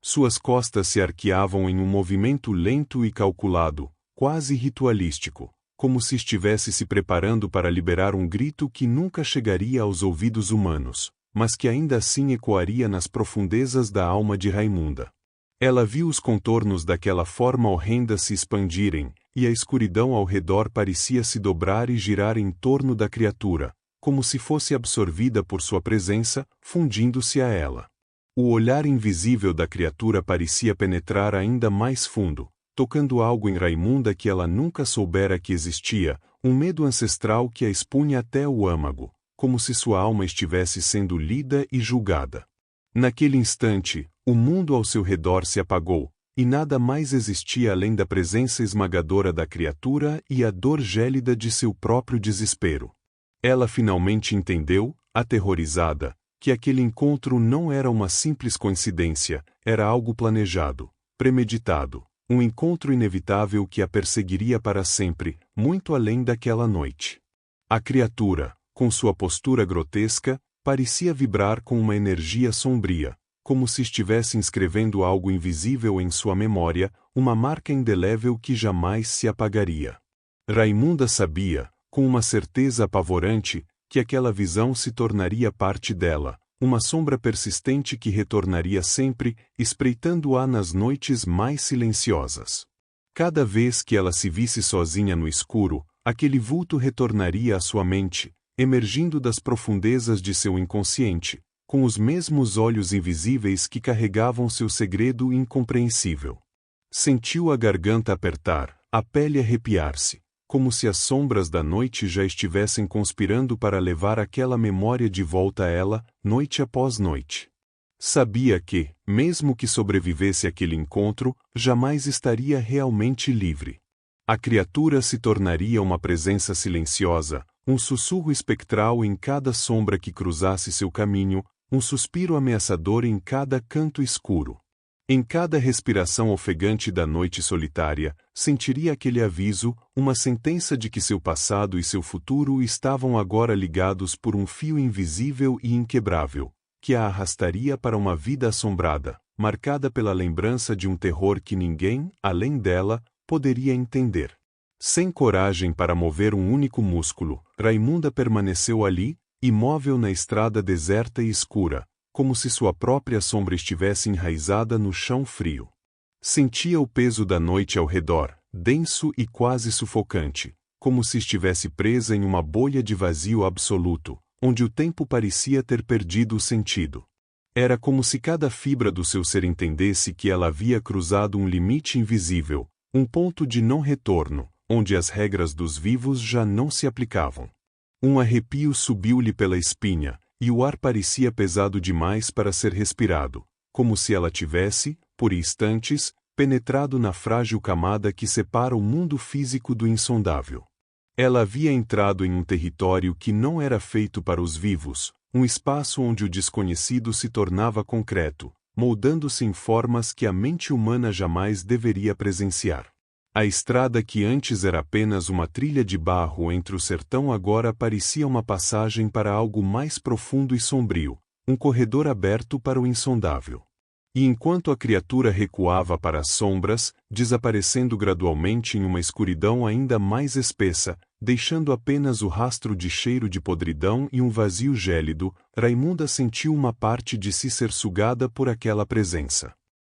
Suas costas se arqueavam em um movimento lento e calculado, quase ritualístico, como se estivesse se preparando para liberar um grito que nunca chegaria aos ouvidos humanos, mas que ainda assim ecoaria nas profundezas da alma de Raimunda. Ela viu os contornos daquela forma horrenda se expandirem, e a escuridão ao redor parecia se dobrar e girar em torno da criatura, como se fosse absorvida por sua presença, fundindo-se a ela. O olhar invisível da criatura parecia penetrar ainda mais fundo, tocando algo em Raimunda que ela nunca soubera que existia, um medo ancestral que a expunha até o âmago, como se sua alma estivesse sendo lida e julgada. Naquele instante, o mundo ao seu redor se apagou, e nada mais existia além da presença esmagadora da criatura e a dor gélida de seu próprio desespero. Ela finalmente entendeu, aterrorizada, que aquele encontro não era uma simples coincidência, era algo planejado, premeditado, um encontro inevitável que a perseguiria para sempre, muito além daquela noite. A criatura, com sua postura grotesca, parecia vibrar com uma energia sombria, como se estivesse inscrevendo algo invisível em sua memória, uma marca indelével que jamais se apagaria. Raimunda sabia, com uma certeza apavorante, que aquela visão se tornaria parte dela, uma sombra persistente que retornaria sempre, espreitando-a nas noites mais silenciosas. Cada vez que ela se visse sozinha no escuro, aquele vulto retornaria à sua mente, emergindo das profundezas de seu inconsciente, com os mesmos olhos invisíveis que carregavam seu segredo incompreensível. Sentiu a garganta apertar, a pele arrepiar-se, como se as sombras da noite já estivessem conspirando para levar aquela memória de volta a ela, noite após noite. Sabia que, mesmo que sobrevivesse àquele encontro, jamais estaria realmente livre. A criatura se tornaria uma presença silenciosa, um sussurro espectral em cada sombra que cruzasse seu caminho, um suspiro ameaçador em cada canto escuro. Em cada respiração ofegante da noite solitária, sentiria aquele aviso, uma sentença de que seu passado e seu futuro estavam agora ligados por um fio invisível e inquebrável, que a arrastaria para uma vida assombrada, marcada pela lembrança de um terror que ninguém, além dela, poderia entender. Sem coragem para mover um único músculo, Raimunda permaneceu ali, imóvel na estrada deserta e escura, como se sua própria sombra estivesse enraizada no chão frio. Sentia o peso da noite ao redor, denso e quase sufocante, como se estivesse presa em uma bolha de vazio absoluto, onde o tempo parecia ter perdido o sentido. Era como se cada fibra do seu ser entendesse que ela havia cruzado um limite invisível, um ponto de não retorno, onde as regras dos vivos já não se aplicavam. Um arrepio subiu-lhe pela espinha, e o ar parecia pesado demais para ser respirado, como se ela tivesse, por instantes, penetrado na frágil camada que separa o mundo físico do insondável. Ela havia entrado em um território que não era feito para os vivos, um espaço onde o desconhecido se tornava concreto, moldando-se em formas que a mente humana jamais deveria presenciar. A estrada que antes era apenas uma trilha de barro entre o sertão agora parecia uma passagem para algo mais profundo e sombrio, um corredor aberto para o insondável. E enquanto a criatura recuava para as sombras, desaparecendo gradualmente em uma escuridão ainda mais espessa, deixando apenas o rastro de cheiro de podridão e um vazio gélido, Raimunda sentiu uma parte de si ser sugada por aquela presença.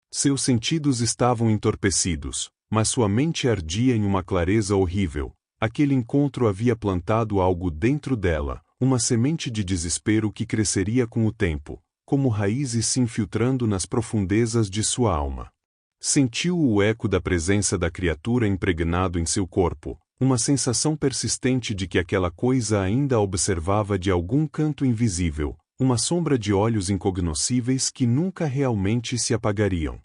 Seus sentidos estavam entorpecidos, mas sua mente ardia em uma clareza horrível. Aquele encontro havia plantado algo dentro dela, uma semente de desespero que cresceria com o tempo, como raízes se infiltrando nas profundezas de sua alma. Sentiu o eco da presença da criatura impregnado em seu corpo, uma sensação persistente de que aquela coisa ainda a observava de algum canto invisível, uma sombra de olhos incognoscíveis que nunca realmente se apagariam.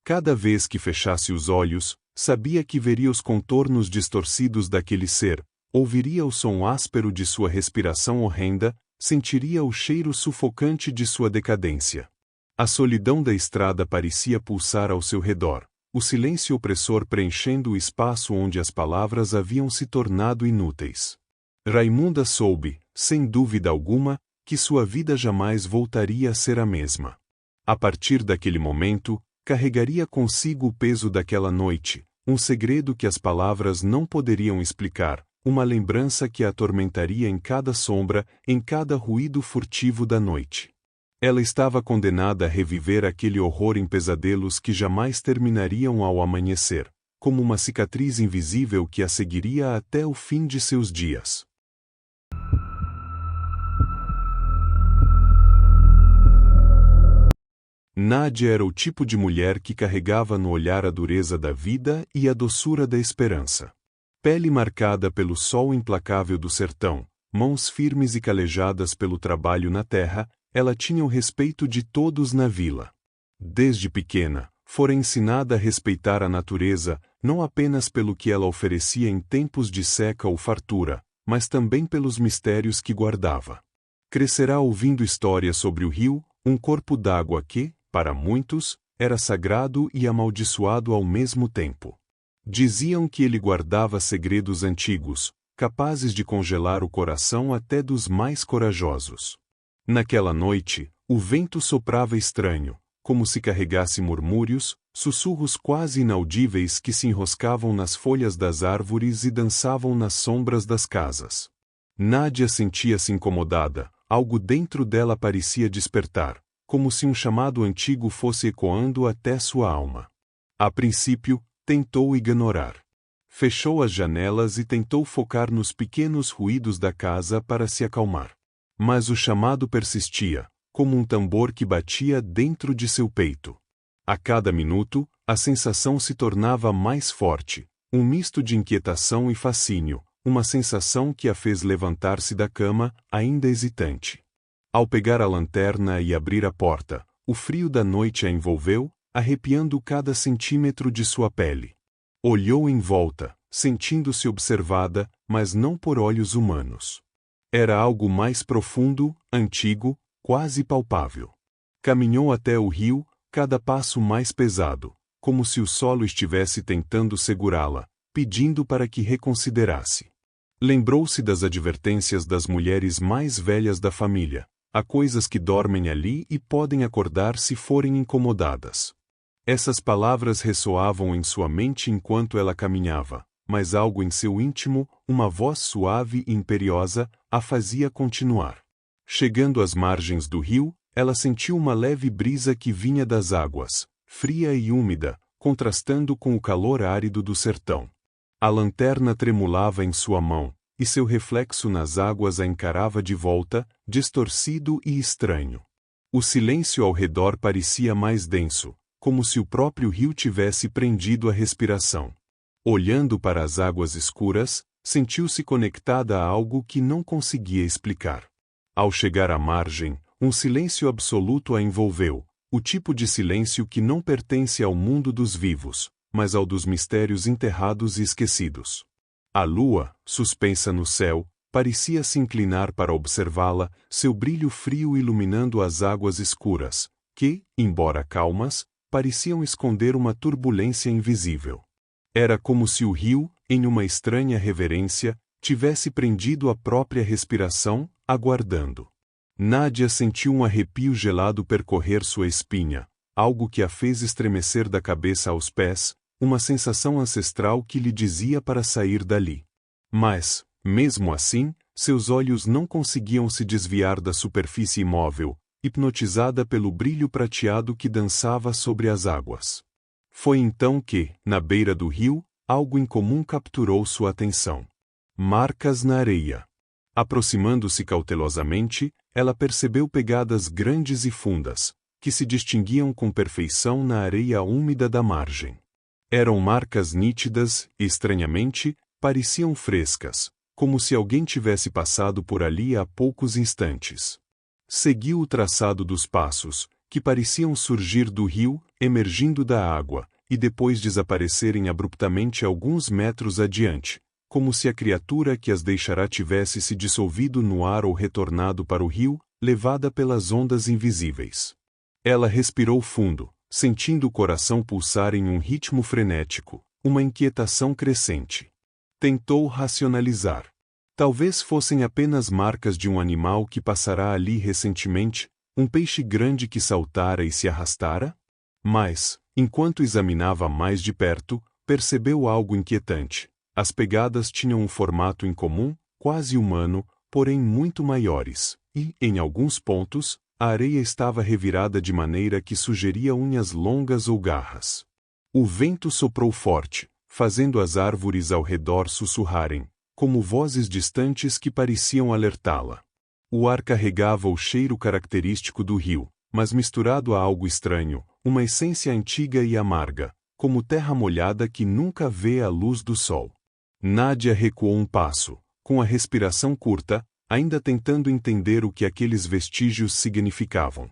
Cada vez que fechasse os olhos, sabia que veria os contornos distorcidos daquele ser, ouviria o som áspero de sua respiração horrenda, sentiria o cheiro sufocante de sua decadência. A solidão da estrada parecia pulsar ao seu redor, o silêncio opressor preenchendo o espaço onde as palavras haviam se tornado inúteis. Raimunda soube, sem dúvida alguma, que sua vida jamais voltaria a ser a mesma. A partir daquele momento, carregaria consigo o peso daquela noite, um segredo que as palavras não poderiam explicar, uma lembrança que a atormentaria em cada sombra, em cada ruído furtivo da noite. Ela estava condenada a reviver aquele horror em pesadelos que jamais terminariam ao amanhecer, como uma cicatriz invisível que a seguiria até o fim de seus dias. Nádia era o tipo de mulher que carregava no olhar a dureza da vida e a doçura da esperança. Pele marcada pelo sol implacável do sertão, mãos firmes e calejadas pelo trabalho na terra, ela tinha o respeito de todos na vila. Desde pequena, fora ensinada a respeitar a natureza, não apenas pelo que ela oferecia em tempos de seca ou fartura, mas também pelos mistérios que guardava. Crescerá ouvindo histórias sobre o rio, um corpo d'água que, para muitos, era sagrado e amaldiçoado ao mesmo tempo. Diziam que ele guardava segredos antigos, capazes de congelar o coração até dos mais corajosos. Naquela noite, o vento soprava estranho, como se carregasse murmúrios, sussurros quase inaudíveis que se enroscavam nas folhas das árvores e dançavam nas sombras das casas. Nádia sentia-se incomodada, algo dentro dela parecia despertar, como se um chamado antigo fosse ecoando até sua alma. A princípio, tentou ignorar. Fechou as janelas e tentou focar nos pequenos ruídos da casa para se acalmar. Mas o chamado persistia, como um tambor que batia dentro de seu peito. A cada minuto, a sensação se tornava mais forte, um misto de inquietação e fascínio, uma sensação que a fez levantar-se da cama, ainda hesitante. Ao pegar a lanterna e abrir a porta, o frio da noite a envolveu, arrepiando cada centímetro de sua pele. Olhou em volta, sentindo-se observada, mas não por olhos humanos. Era algo mais profundo, antigo, quase palpável. Caminhou até o rio, cada passo mais pesado, como se o solo estivesse tentando segurá-la, pedindo para que reconsiderasse. Lembrou-se das advertências das mulheres mais velhas da família: há coisas que dormem ali e podem acordar se forem incomodadas. Essas palavras ressoavam em sua mente enquanto ela caminhava, mas algo em seu íntimo, uma voz suave e imperiosa, a fazia continuar. Chegando às margens do rio, ela sentiu uma leve brisa que vinha das águas, fria e úmida, contrastando com o calor árido do sertão. A lanterna tremulava em sua mão, e seu reflexo nas águas a encarava de volta, distorcido e estranho. O silêncio ao redor parecia mais denso, como se o próprio rio tivesse prendido a respiração. Olhando para as águas escuras, sentiu-se conectada a algo que não conseguia explicar. Ao chegar à margem, um silêncio absoluto a envolveu, o tipo de silêncio que não pertence ao mundo dos vivos, mas ao dos mistérios enterrados e esquecidos. A lua, suspensa no céu, parecia se inclinar para observá-la, seu brilho frio iluminando as águas escuras, que, embora calmas, pareciam esconder uma turbulência invisível. Era como se o rio, em uma estranha reverência, tivesse prendido a própria respiração, aguardando. Nádia sentiu um arrepio gelado percorrer sua espinha, algo que a fez estremecer da cabeça aos pés, uma sensação ancestral que lhe dizia para sair dali. Mas, mesmo assim, seus olhos não conseguiam se desviar da superfície imóvel, hipnotizada pelo brilho prateado que dançava sobre as águas. Foi então que, na beira do rio, algo incomum capturou sua atenção. Marcas na areia. Aproximando-se cautelosamente, ela percebeu pegadas grandes e fundas, que se distinguiam com perfeição na areia úmida da margem. Eram marcas nítidas e, estranhamente, pareciam frescas, como se alguém tivesse passado por ali há poucos instantes. Seguiu o traçado dos passos, que pareciam surgir do rio, emergindo da água, e depois desaparecerem abruptamente alguns metros adiante, como se a criatura que as deixara tivesse se dissolvido no ar ou retornado para o rio, levada pelas ondas invisíveis. Ela respirou fundo, sentindo o coração pulsar em um ritmo frenético, uma inquietação crescente. Tentou racionalizar. Talvez fossem apenas marcas de um animal que passara ali recentemente, um peixe grande que saltara e se arrastara? Mas, enquanto examinava mais de perto, percebeu algo inquietante. As pegadas tinham um formato incomum, quase humano, porém muito maiores, e, em alguns pontos, a areia estava revirada de maneira que sugeria unhas longas ou garras. O vento soprou forte, fazendo as árvores ao redor sussurrarem, como vozes distantes que pareciam alertá-la. O ar carregava o cheiro característico do rio, mas misturado a algo estranho, uma essência antiga e amarga, como terra molhada que nunca vê a luz do sol. Nádia recuou um passo, com a respiração curta, ainda tentando entender o que aqueles vestígios significavam.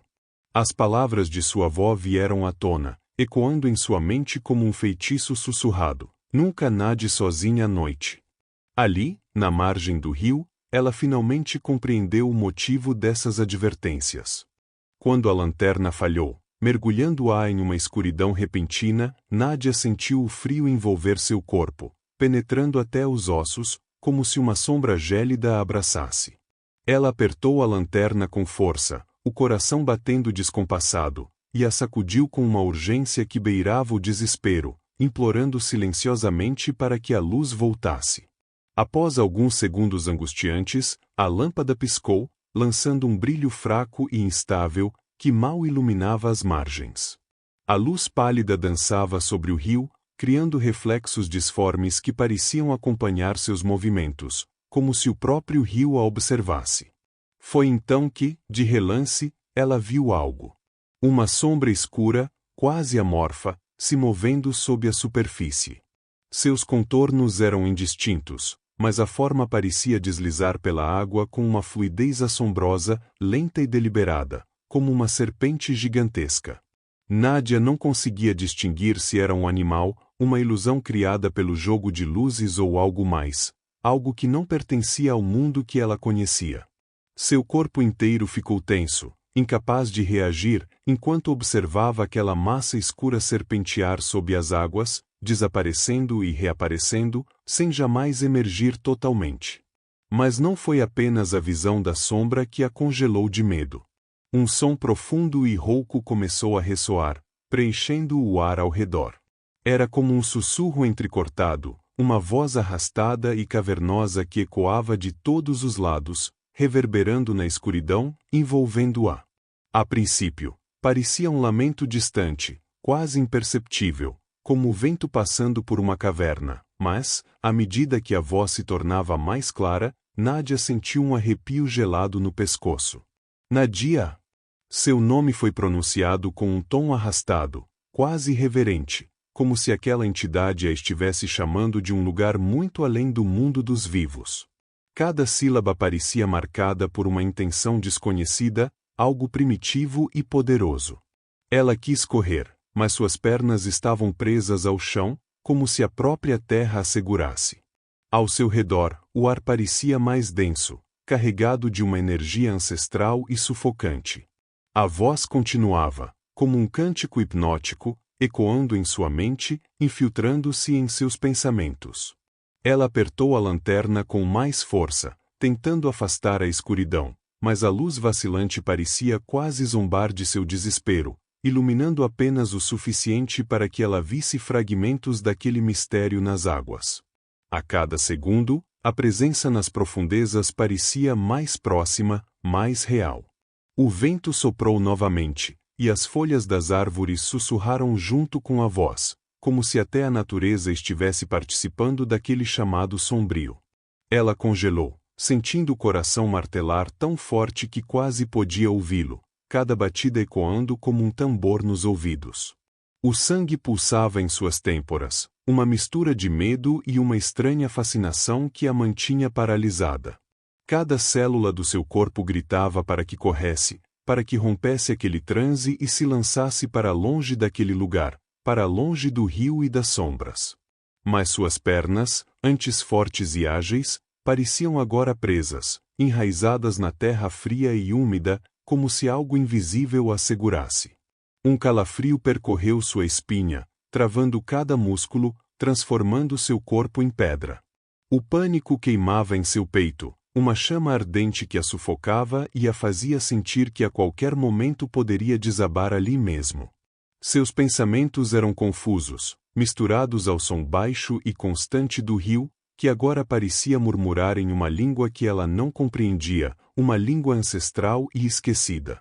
As palavras de sua avó vieram à tona, ecoando em sua mente como um feitiço sussurrado: nunca nade sozinha à noite. Ali, na margem do rio, ela finalmente compreendeu o motivo dessas advertências. Quando a lanterna falhou, mergulhando-a em uma escuridão repentina, Nádia sentiu o frio envolver seu corpo, penetrando até os ossos, como se uma sombra gélida a abraçasse. Ela apertou a lanterna com força, o coração batendo descompassado, e a sacudiu com uma urgência que beirava o desespero, implorando silenciosamente para que a luz voltasse. Após alguns segundos angustiantes, a lâmpada piscou, lançando um brilho fraco e instável, que mal iluminava as margens. A luz pálida dançava sobre o rio, criando reflexos disformes que pareciam acompanhar seus movimentos, como se o próprio rio a observasse. Foi então que, de relance, ela viu algo. Uma sombra escura, quase amorfa, se movendo sob a superfície. Seus contornos eram indistintos, mas a forma parecia deslizar pela água com uma fluidez assombrosa, lenta e deliberada, como uma serpente gigantesca. Nádia não conseguia distinguir se era um animal, uma ilusão criada pelo jogo de luzes ou algo mais, algo que não pertencia ao mundo que ela conhecia. Seu corpo inteiro ficou tenso, incapaz de reagir, enquanto observava aquela massa escura serpentear sob as águas, desaparecendo e reaparecendo, sem jamais emergir totalmente. Mas não foi apenas a visão da sombra que a congelou de medo. Um som profundo e rouco começou a ressoar, preenchendo o ar ao redor. Era como um sussurro entrecortado, uma voz arrastada e cavernosa que ecoava de todos os lados, reverberando na escuridão, envolvendo-a. A princípio, parecia um lamento distante, quase imperceptível, como o vento passando por uma caverna, mas, à medida que a voz se tornava mais clara, Nádia sentiu um arrepio gelado no pescoço. Nadia! Seu nome foi pronunciado com um tom arrastado, quase reverente, como se aquela entidade a estivesse chamando de um lugar muito além do mundo dos vivos. Cada sílaba parecia marcada por uma intenção desconhecida, algo primitivo e poderoso. Ela quis correr, mas suas pernas estavam presas ao chão, como se a própria terra a segurasse. Ao seu redor, o ar parecia mais denso, carregado de uma energia ancestral e sufocante. A voz continuava, como um cântico hipnótico, ecoando em sua mente, infiltrando-se em seus pensamentos. Ela apertou a lanterna com mais força, tentando afastar a escuridão, mas a luz vacilante parecia quase zombar de seu desespero, iluminando apenas o suficiente para que ela visse fragmentos daquele mistério nas águas. A cada segundo, a presença nas profundezas parecia mais próxima, mais real. O vento soprou novamente, e as folhas das árvores sussurraram junto com a voz, como se até a natureza estivesse participando daquele chamado sombrio. Ela congelou, sentindo o coração martelar tão forte que quase podia ouvi-lo, cada batida ecoando como um tambor nos ouvidos. O sangue pulsava em suas têmporas, uma mistura de medo e uma estranha fascinação que a mantinha paralisada. Cada célula do seu corpo gritava para que corresse, para que rompesse aquele transe e se lançasse para longe daquele lugar, para longe do rio e das sombras. Mas suas pernas, antes fortes e ágeis, pareciam agora presas, enraizadas na terra fria e úmida, como se algo invisível a segurasse. Um calafrio percorreu sua espinha, travando cada músculo, transformando seu corpo em pedra. O pânico queimava em seu peito, uma chama ardente que a sufocava e a fazia sentir que a qualquer momento poderia desabar ali mesmo. Seus pensamentos eram confusos, misturados ao som baixo e constante do rio, que agora parecia murmurar em uma língua que ela não compreendia, uma língua ancestral e esquecida.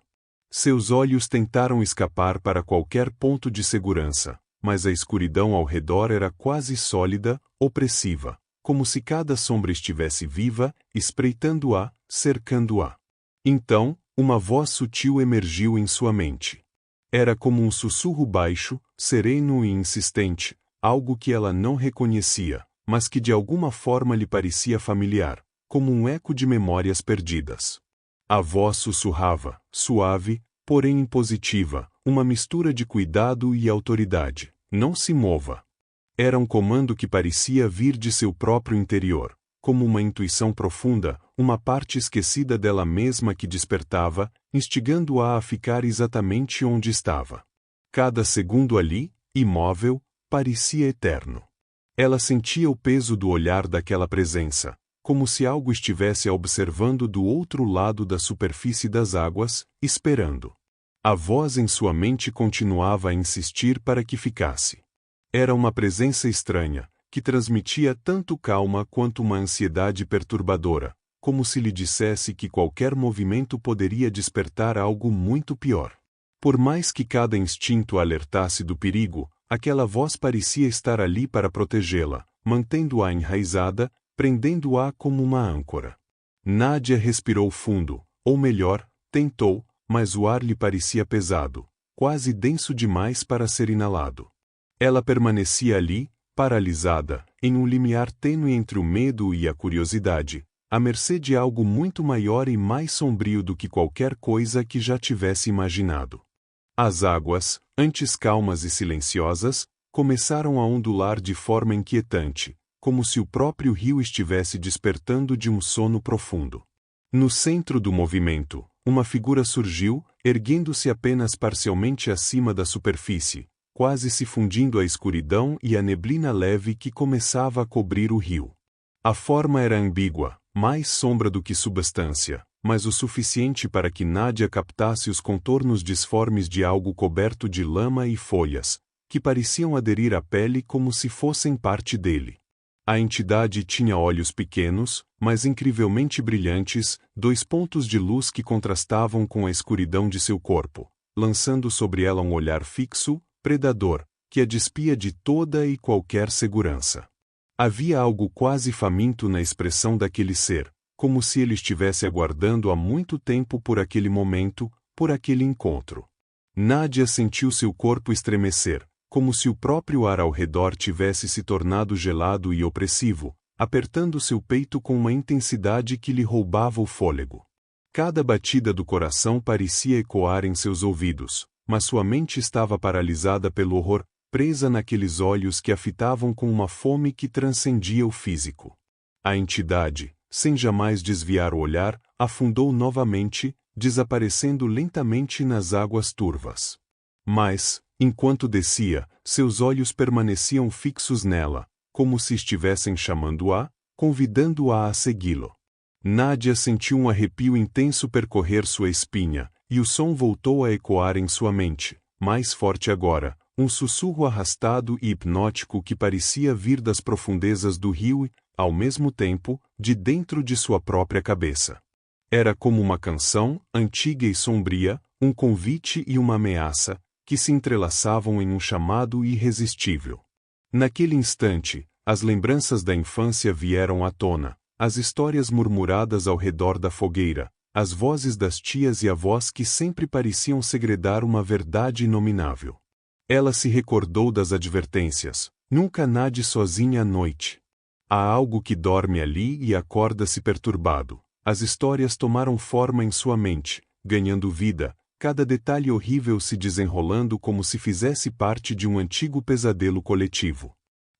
Seus olhos tentaram escapar para qualquer ponto de segurança, mas a escuridão ao redor era quase sólida, opressiva, como se cada sombra estivesse viva, espreitando-a, cercando-a. Então, uma voz sutil emergiu em sua mente. Era como um sussurro baixo, sereno e insistente, algo que ela não reconhecia, mas que de alguma forma lhe parecia familiar, como um eco de memórias perdidas. A voz sussurrava, suave, porém impositiva, uma mistura de cuidado e autoridade. Não se mova. Era um comando que parecia vir de seu próprio interior, como uma intuição profunda, uma parte esquecida dela mesma que despertava, instigando-a a ficar exatamente onde estava. Cada segundo ali, imóvel, parecia eterno. Ela sentia o peso do olhar daquela presença, como se algo estivesse a observando do outro lado da superfície das águas, esperando. A voz em sua mente continuava a insistir para que ficasse. Era uma presença estranha, que transmitia tanto calma quanto uma ansiedade perturbadora, como se lhe dissesse que qualquer movimento poderia despertar algo muito pior. Por mais que cada instinto a alertasse do perigo, aquela voz parecia estar ali para protegê-la, mantendo-a enraizada, prendendo-a como uma âncora. Nádia respirou fundo, ou melhor, tentou, mas o ar lhe parecia pesado, quase denso demais para ser inalado. Ela permanecia ali, paralisada, em um limiar tênue entre o medo e a curiosidade, à mercê de algo muito maior e mais sombrio do que qualquer coisa que já tivesse imaginado. As águas, antes calmas e silenciosas, começaram a ondular de forma inquietante, como se o próprio rio estivesse despertando de um sono profundo. No centro do movimento, uma figura surgiu, erguendo-se apenas parcialmente acima da superfície, quase se fundindo a escuridão e a neblina leve que começava a cobrir o rio. A forma era ambígua, mais sombra do que substância, mas o suficiente para que Nadia captasse os contornos disformes de algo coberto de lama e folhas, que pareciam aderir à pele como se fossem parte dele. A entidade tinha olhos pequenos, mas incrivelmente brilhantes, 2 pontos de luz que contrastavam com a escuridão de seu corpo, lançando sobre ela um olhar fixo, predador, que a despia de toda e qualquer segurança. Havia algo quase faminto na expressão daquele ser, como se ele estivesse aguardando há muito tempo por aquele momento, por aquele encontro. Nadia sentiu seu corpo estremecer, como se o próprio ar ao redor tivesse se tornado gelado e opressivo, apertando seu peito com uma intensidade que lhe roubava o fôlego. Cada batida do coração parecia ecoar em seus ouvidos, mas sua mente estava paralisada pelo horror, presa naqueles olhos que a fitavam com uma fome que transcendia o físico. A entidade, sem jamais desviar o olhar, afundou novamente, desaparecendo lentamente nas águas turvas. Mas, enquanto descia, seus olhos permaneciam fixos nela, como se estivessem chamando-a, convidando-a a segui-lo. Nadia sentiu um arrepio intenso percorrer sua espinha, e o som voltou a ecoar em sua mente, mais forte agora, um sussurro arrastado e hipnótico que parecia vir das profundezas do rio e, ao mesmo tempo, de dentro de sua própria cabeça. Era como uma canção, antiga e sombria, um convite e uma ameaça, que se entrelaçavam em um chamado irresistível. Naquele instante, as lembranças da infância vieram à tona, as histórias murmuradas ao redor da fogueira, as vozes das tias e avós que sempre pareciam segredar uma verdade inominável. Ela se recordou das advertências: nunca nade sozinha à noite. Há algo que dorme ali e acorda-se perturbado. As histórias tomaram forma em sua mente, ganhando vida, cada detalhe horrível se desenrolando como se fizesse parte de um antigo pesadelo coletivo.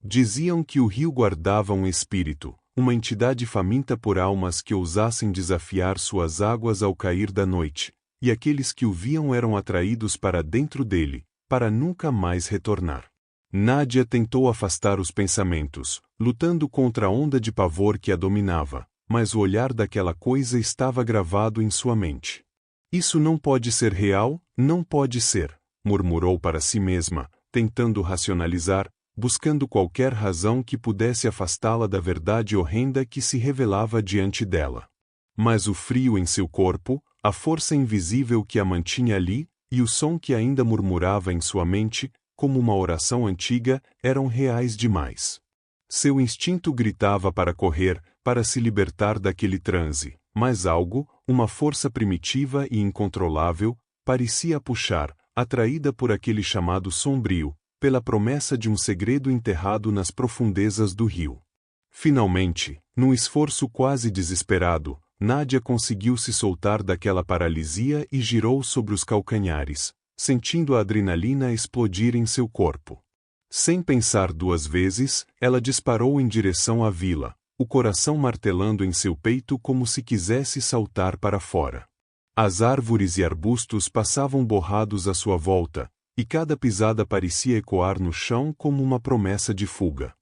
Diziam que o rio guardava um espírito, uma entidade faminta por almas que ousassem desafiar suas águas ao cair da noite, e aqueles que o viam eram atraídos para dentro dele, para nunca mais retornar. Nadia tentou afastar os pensamentos, lutando contra a onda de pavor que a dominava, mas o olhar daquela coisa estava gravado em sua mente. Isso não pode ser real, não pode ser, murmurou para si mesma, tentando racionalizar, buscando qualquer razão que pudesse afastá-la da verdade horrenda que se revelava diante dela. Mas o frio em seu corpo, a força invisível que a mantinha ali, e o som que ainda murmurava em sua mente, como uma oração antiga, eram reais demais. Seu instinto gritava para correr, para se libertar daquele transe, mas algo, uma força primitiva e incontrolável, parecia puxar, atraída por aquele chamado sombrio, pela promessa de um segredo enterrado nas profundezas do rio. Finalmente, num esforço quase desesperado, Nadia conseguiu se soltar daquela paralisia e girou sobre os calcanhares, sentindo a adrenalina explodir em seu corpo. Sem pensar 2 vezes, ela disparou em direção à vila, o coração martelando em seu peito como se quisesse saltar para fora. As árvores e arbustos passavam borrados à sua volta, e cada pisada parecia ecoar no chão como uma promessa de fuga.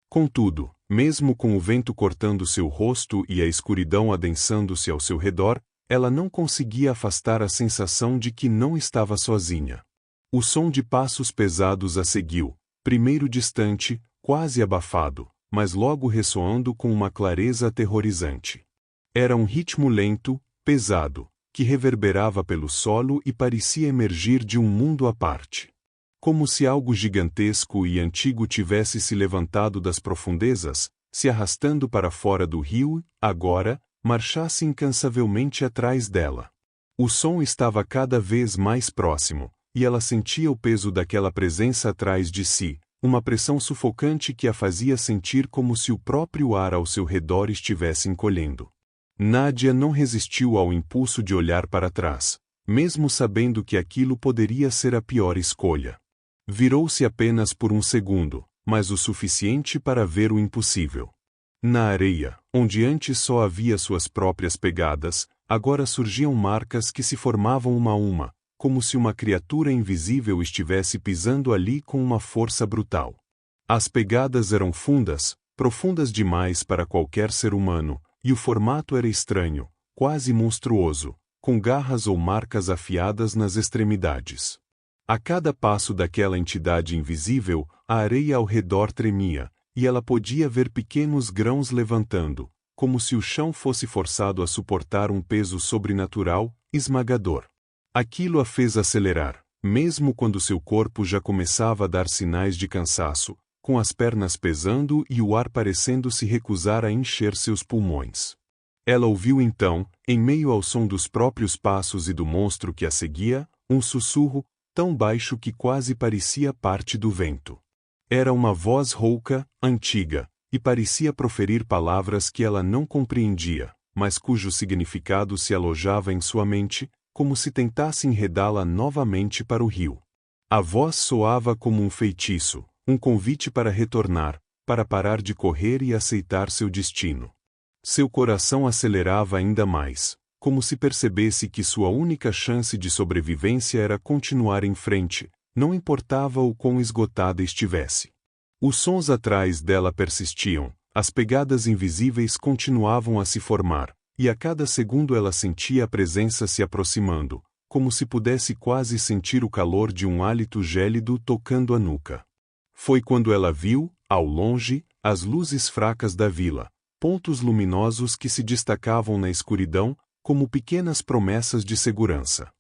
Contudo, mesmo com o vento cortando seu rosto e a escuridão adensando-se ao seu redor, ela não conseguia afastar a sensação de que não estava sozinha. O som de passos pesados a seguiu, primeiro distante, quase abafado, mas logo ressoando com uma clareza aterrorizante. Era um ritmo lento, pesado, que reverberava pelo solo e parecia emergir de um mundo à parte. Como se algo gigantesco e antigo tivesse se levantado das profundezas, se arrastando para fora do rio, agora, marchasse incansavelmente atrás dela. O som estava cada vez mais próximo, e ela sentia o peso daquela presença atrás de si, uma pressão sufocante que a fazia sentir como se o próprio ar ao seu redor estivesse encolhendo. Nadia não resistiu ao impulso de olhar para trás, mesmo sabendo que aquilo poderia ser a pior escolha. Virou-se apenas por um segundo, mas o suficiente para ver o impossível. Na areia, onde antes só havia suas próprias pegadas, agora surgiam marcas que se formavam uma a uma, como se uma criatura invisível estivesse pisando ali com uma força brutal. As pegadas eram fundas, profundas demais para qualquer ser humano, e o formato era estranho, quase monstruoso, com garras ou marcas afiadas nas extremidades. A cada passo daquela entidade invisível, a areia ao redor tremia, e ela podia ver pequenos grãos levantando, como se o chão fosse forçado a suportar um peso sobrenatural, esmagador. Aquilo a fez acelerar, mesmo quando seu corpo já começava a dar sinais de cansaço, com as pernas pesando e o ar parecendo se recusar a encher seus pulmões. Ela ouviu então, em meio ao som dos próprios passos e do monstro que a seguia, um sussurro, tão baixo que quase parecia parte do vento. Era uma voz rouca, antiga, e parecia proferir palavras que ela não compreendia, mas cujo significado se alojava em sua mente, como se tentasse enredá-la novamente para o rio. A voz soava como um feitiço, um convite para retornar, para parar de correr e aceitar seu destino. Seu coração acelerava ainda mais, como se percebesse que sua única chance de sobrevivência era continuar em frente, não importava o quão esgotada estivesse. Os sons atrás dela persistiam, as pegadas invisíveis continuavam a se formar, e a cada segundo ela sentia a presença se aproximando, como se pudesse quase sentir o calor de um hálito gélido tocando a nuca. Foi quando ela viu, ao longe, as luzes fracas da vila, pontos luminosos que se destacavam na escuridão, como pequenas promessas de segurança.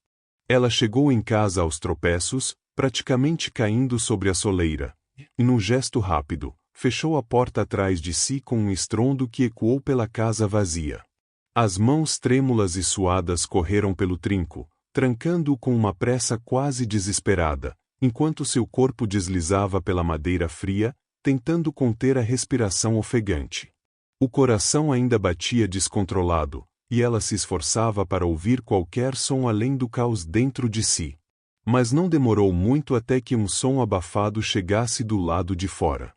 Ela chegou em casa aos tropeços, praticamente caindo sobre a soleira, e num gesto rápido, fechou a porta atrás de si com um estrondo que ecoou pela casa vazia. As mãos trêmulas e suadas correram pelo trinco, trancando-o com uma pressa quase desesperada, enquanto seu corpo deslizava pela madeira fria, tentando conter a respiração ofegante. O coração ainda batia descontrolado, e ela se esforçava para ouvir qualquer som além do caos dentro de si. Mas não demorou muito até que um som abafado chegasse do lado de fora.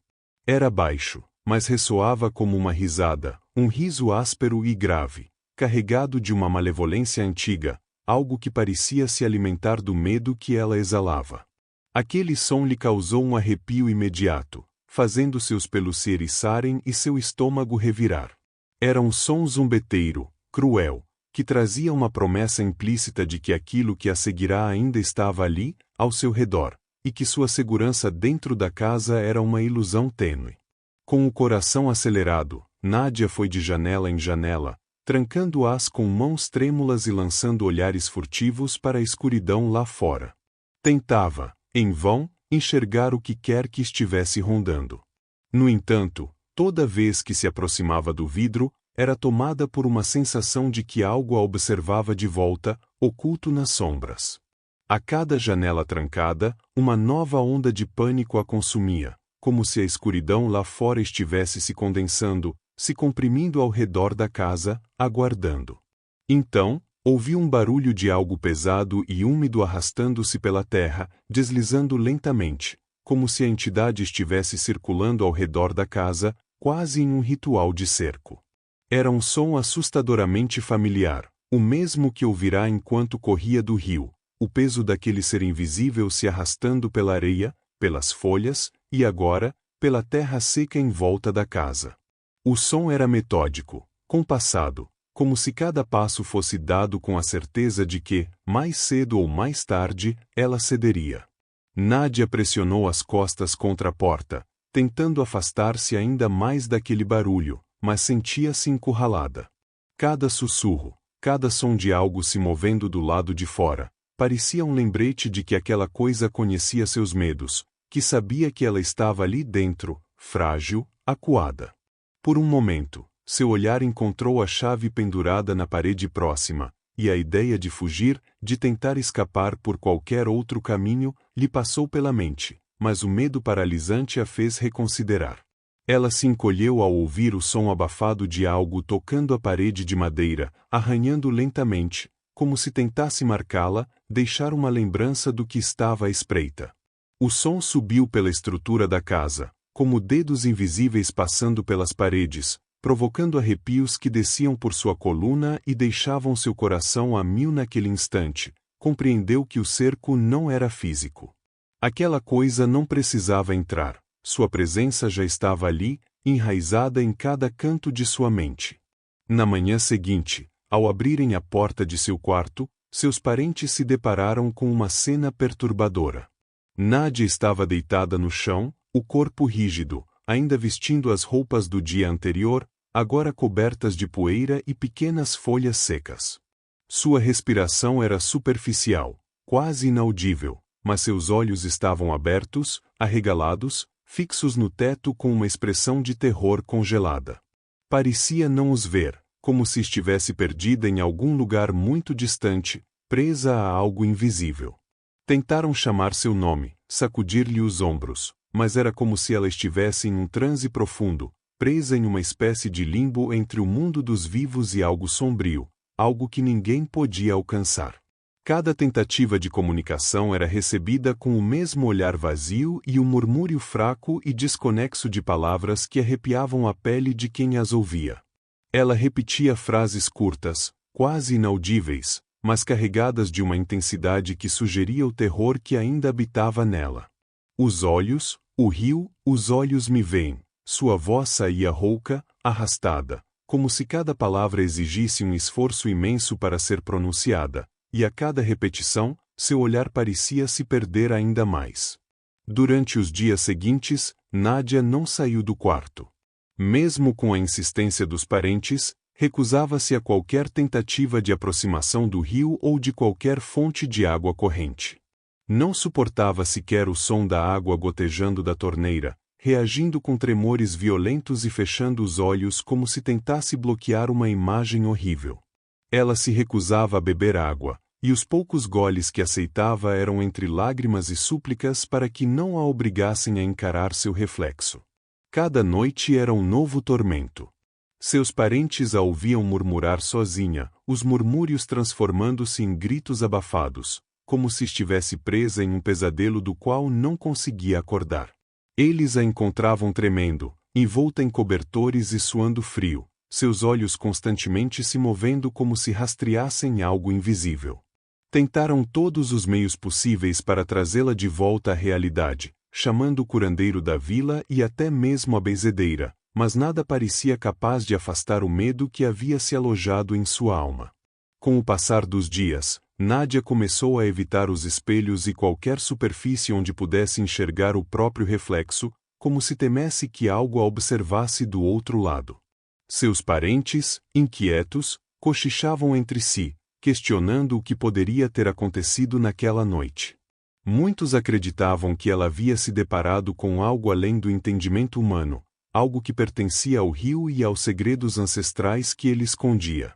Era baixo, mas ressoava como uma risada, um riso áspero e grave, carregado de uma malevolência antiga, algo que parecia se alimentar do medo que ela exalava. Aquele som lhe causou um arrepio imediato, fazendo seus pelos se eriçarem e seu estômago revirar. Era um som zombeteiro, cruel, que trazia uma promessa implícita de que aquilo que a seguirá ainda estava ali, ao seu redor, e que sua segurança dentro da casa era uma ilusão tênue. Com o coração acelerado, Nádia foi de janela em janela, trancando-as com mãos trêmulas e lançando olhares furtivos para a escuridão lá fora. Tentava, em vão, enxergar o que quer que estivesse rondando. No entanto, toda vez que se aproximava do vidro, era tomada por uma sensação de que algo a observava de volta, oculto nas sombras. A cada janela trancada, uma nova onda de pânico a consumia, como se a escuridão lá fora estivesse se condensando, se comprimindo ao redor da casa, aguardando. Então, ouviu um barulho de algo pesado e úmido arrastando-se pela terra, deslizando lentamente, como se a entidade estivesse circulando ao redor da casa, quase em um ritual de cerco. Era um som assustadoramente familiar, o mesmo que ouvirá enquanto corria do rio, o peso daquele ser invisível se arrastando pela areia, pelas folhas, e agora, pela terra seca em volta da casa. O som era metódico, compassado, como se cada passo fosse dado com a certeza de que, mais cedo ou mais tarde, ela cederia. Nádia pressionou as costas contra a porta, tentando afastar-se ainda mais daquele barulho, mas sentia-se encurralada. Cada sussurro, cada som de algo se movendo do lado de fora, parecia um lembrete de que aquela coisa conhecia seus medos, que sabia que ela estava ali dentro, frágil, acuada. Por um momento, seu olhar encontrou a chave pendurada na parede próxima, e a ideia de fugir, de tentar escapar por qualquer outro caminho, lhe passou pela mente, mas o medo paralisante a fez reconsiderar. Ela se encolheu ao ouvir o som abafado de algo tocando a parede de madeira, arranhando lentamente, como se tentasse marcá-la, deixar uma lembrança do que estava à espreita. O som subiu pela estrutura da casa, como dedos invisíveis passando pelas paredes, provocando arrepios que desciam por sua coluna e deixavam seu coração a mil naquele instante. Compreendeu que o cerco não era físico. Aquela coisa não precisava entrar, sua presença já estava ali, enraizada em cada canto de sua mente. Na manhã seguinte, ao abrirem a porta de seu quarto, seus parentes se depararam com uma cena perturbadora. Nadia estava deitada no chão, o corpo rígido, ainda vestindo as roupas do dia anterior, agora cobertas de poeira e pequenas folhas secas. Sua respiração era superficial, quase inaudível, mas seus olhos estavam abertos, arregalados, fixos no teto com uma expressão de terror congelada. Parecia não os ver, como se estivesse perdida em algum lugar muito distante, presa a algo invisível. Tentaram chamar seu nome, sacudir-lhe os ombros, mas era como se ela estivesse em um transe profundo, presa em uma espécie de limbo entre o mundo dos vivos e algo sombrio, algo que ninguém podia alcançar. Cada tentativa de comunicação era recebida com o mesmo olhar vazio e o murmúrio fraco e desconexo de palavras que arrepiavam a pele de quem as ouvia. Ela repetia frases curtas, quase inaudíveis, mas carregadas de uma intensidade que sugeria o terror que ainda habitava nela. Os olhos, o rio, os olhos me veem. Sua voz saía rouca, arrastada, como se cada palavra exigisse um esforço imenso para ser pronunciada, e a cada repetição, seu olhar parecia se perder ainda mais. Durante os dias seguintes, Nadia não saiu do quarto. Mesmo com a insistência dos parentes, recusava-se a qualquer tentativa de aproximação do rio ou de qualquer fonte de água corrente. Não suportava sequer o som da água gotejando da torneira, reagindo com tremores violentos e fechando os olhos como se tentasse bloquear uma imagem horrível. Ela se recusava a beber água, e os poucos goles que aceitava eram entre lágrimas e súplicas para que não a obrigassem a encarar seu reflexo. Cada noite era um novo tormento. Seus parentes a ouviam murmurar sozinha, os murmúrios transformando-se em gritos abafados, como se estivesse presa em um pesadelo do qual não conseguia acordar. Eles a encontravam tremendo, envolta em cobertores e suando frio, seus olhos constantemente se movendo como se rastreassem algo invisível. Tentaram todos os meios possíveis para trazê-la de volta à realidade, chamando o curandeiro da vila e até mesmo a benzedeira, mas nada parecia capaz de afastar o medo que havia se alojado em sua alma. Com o passar dos dias, Nadia começou a evitar os espelhos e qualquer superfície onde pudesse enxergar o próprio reflexo, como se temesse que algo a observasse do outro lado. Seus parentes, inquietos, cochichavam entre si, questionando o que poderia ter acontecido naquela noite. Muitos acreditavam que ela havia se deparado com algo além do entendimento humano, algo que pertencia ao rio e aos segredos ancestrais que ele escondia.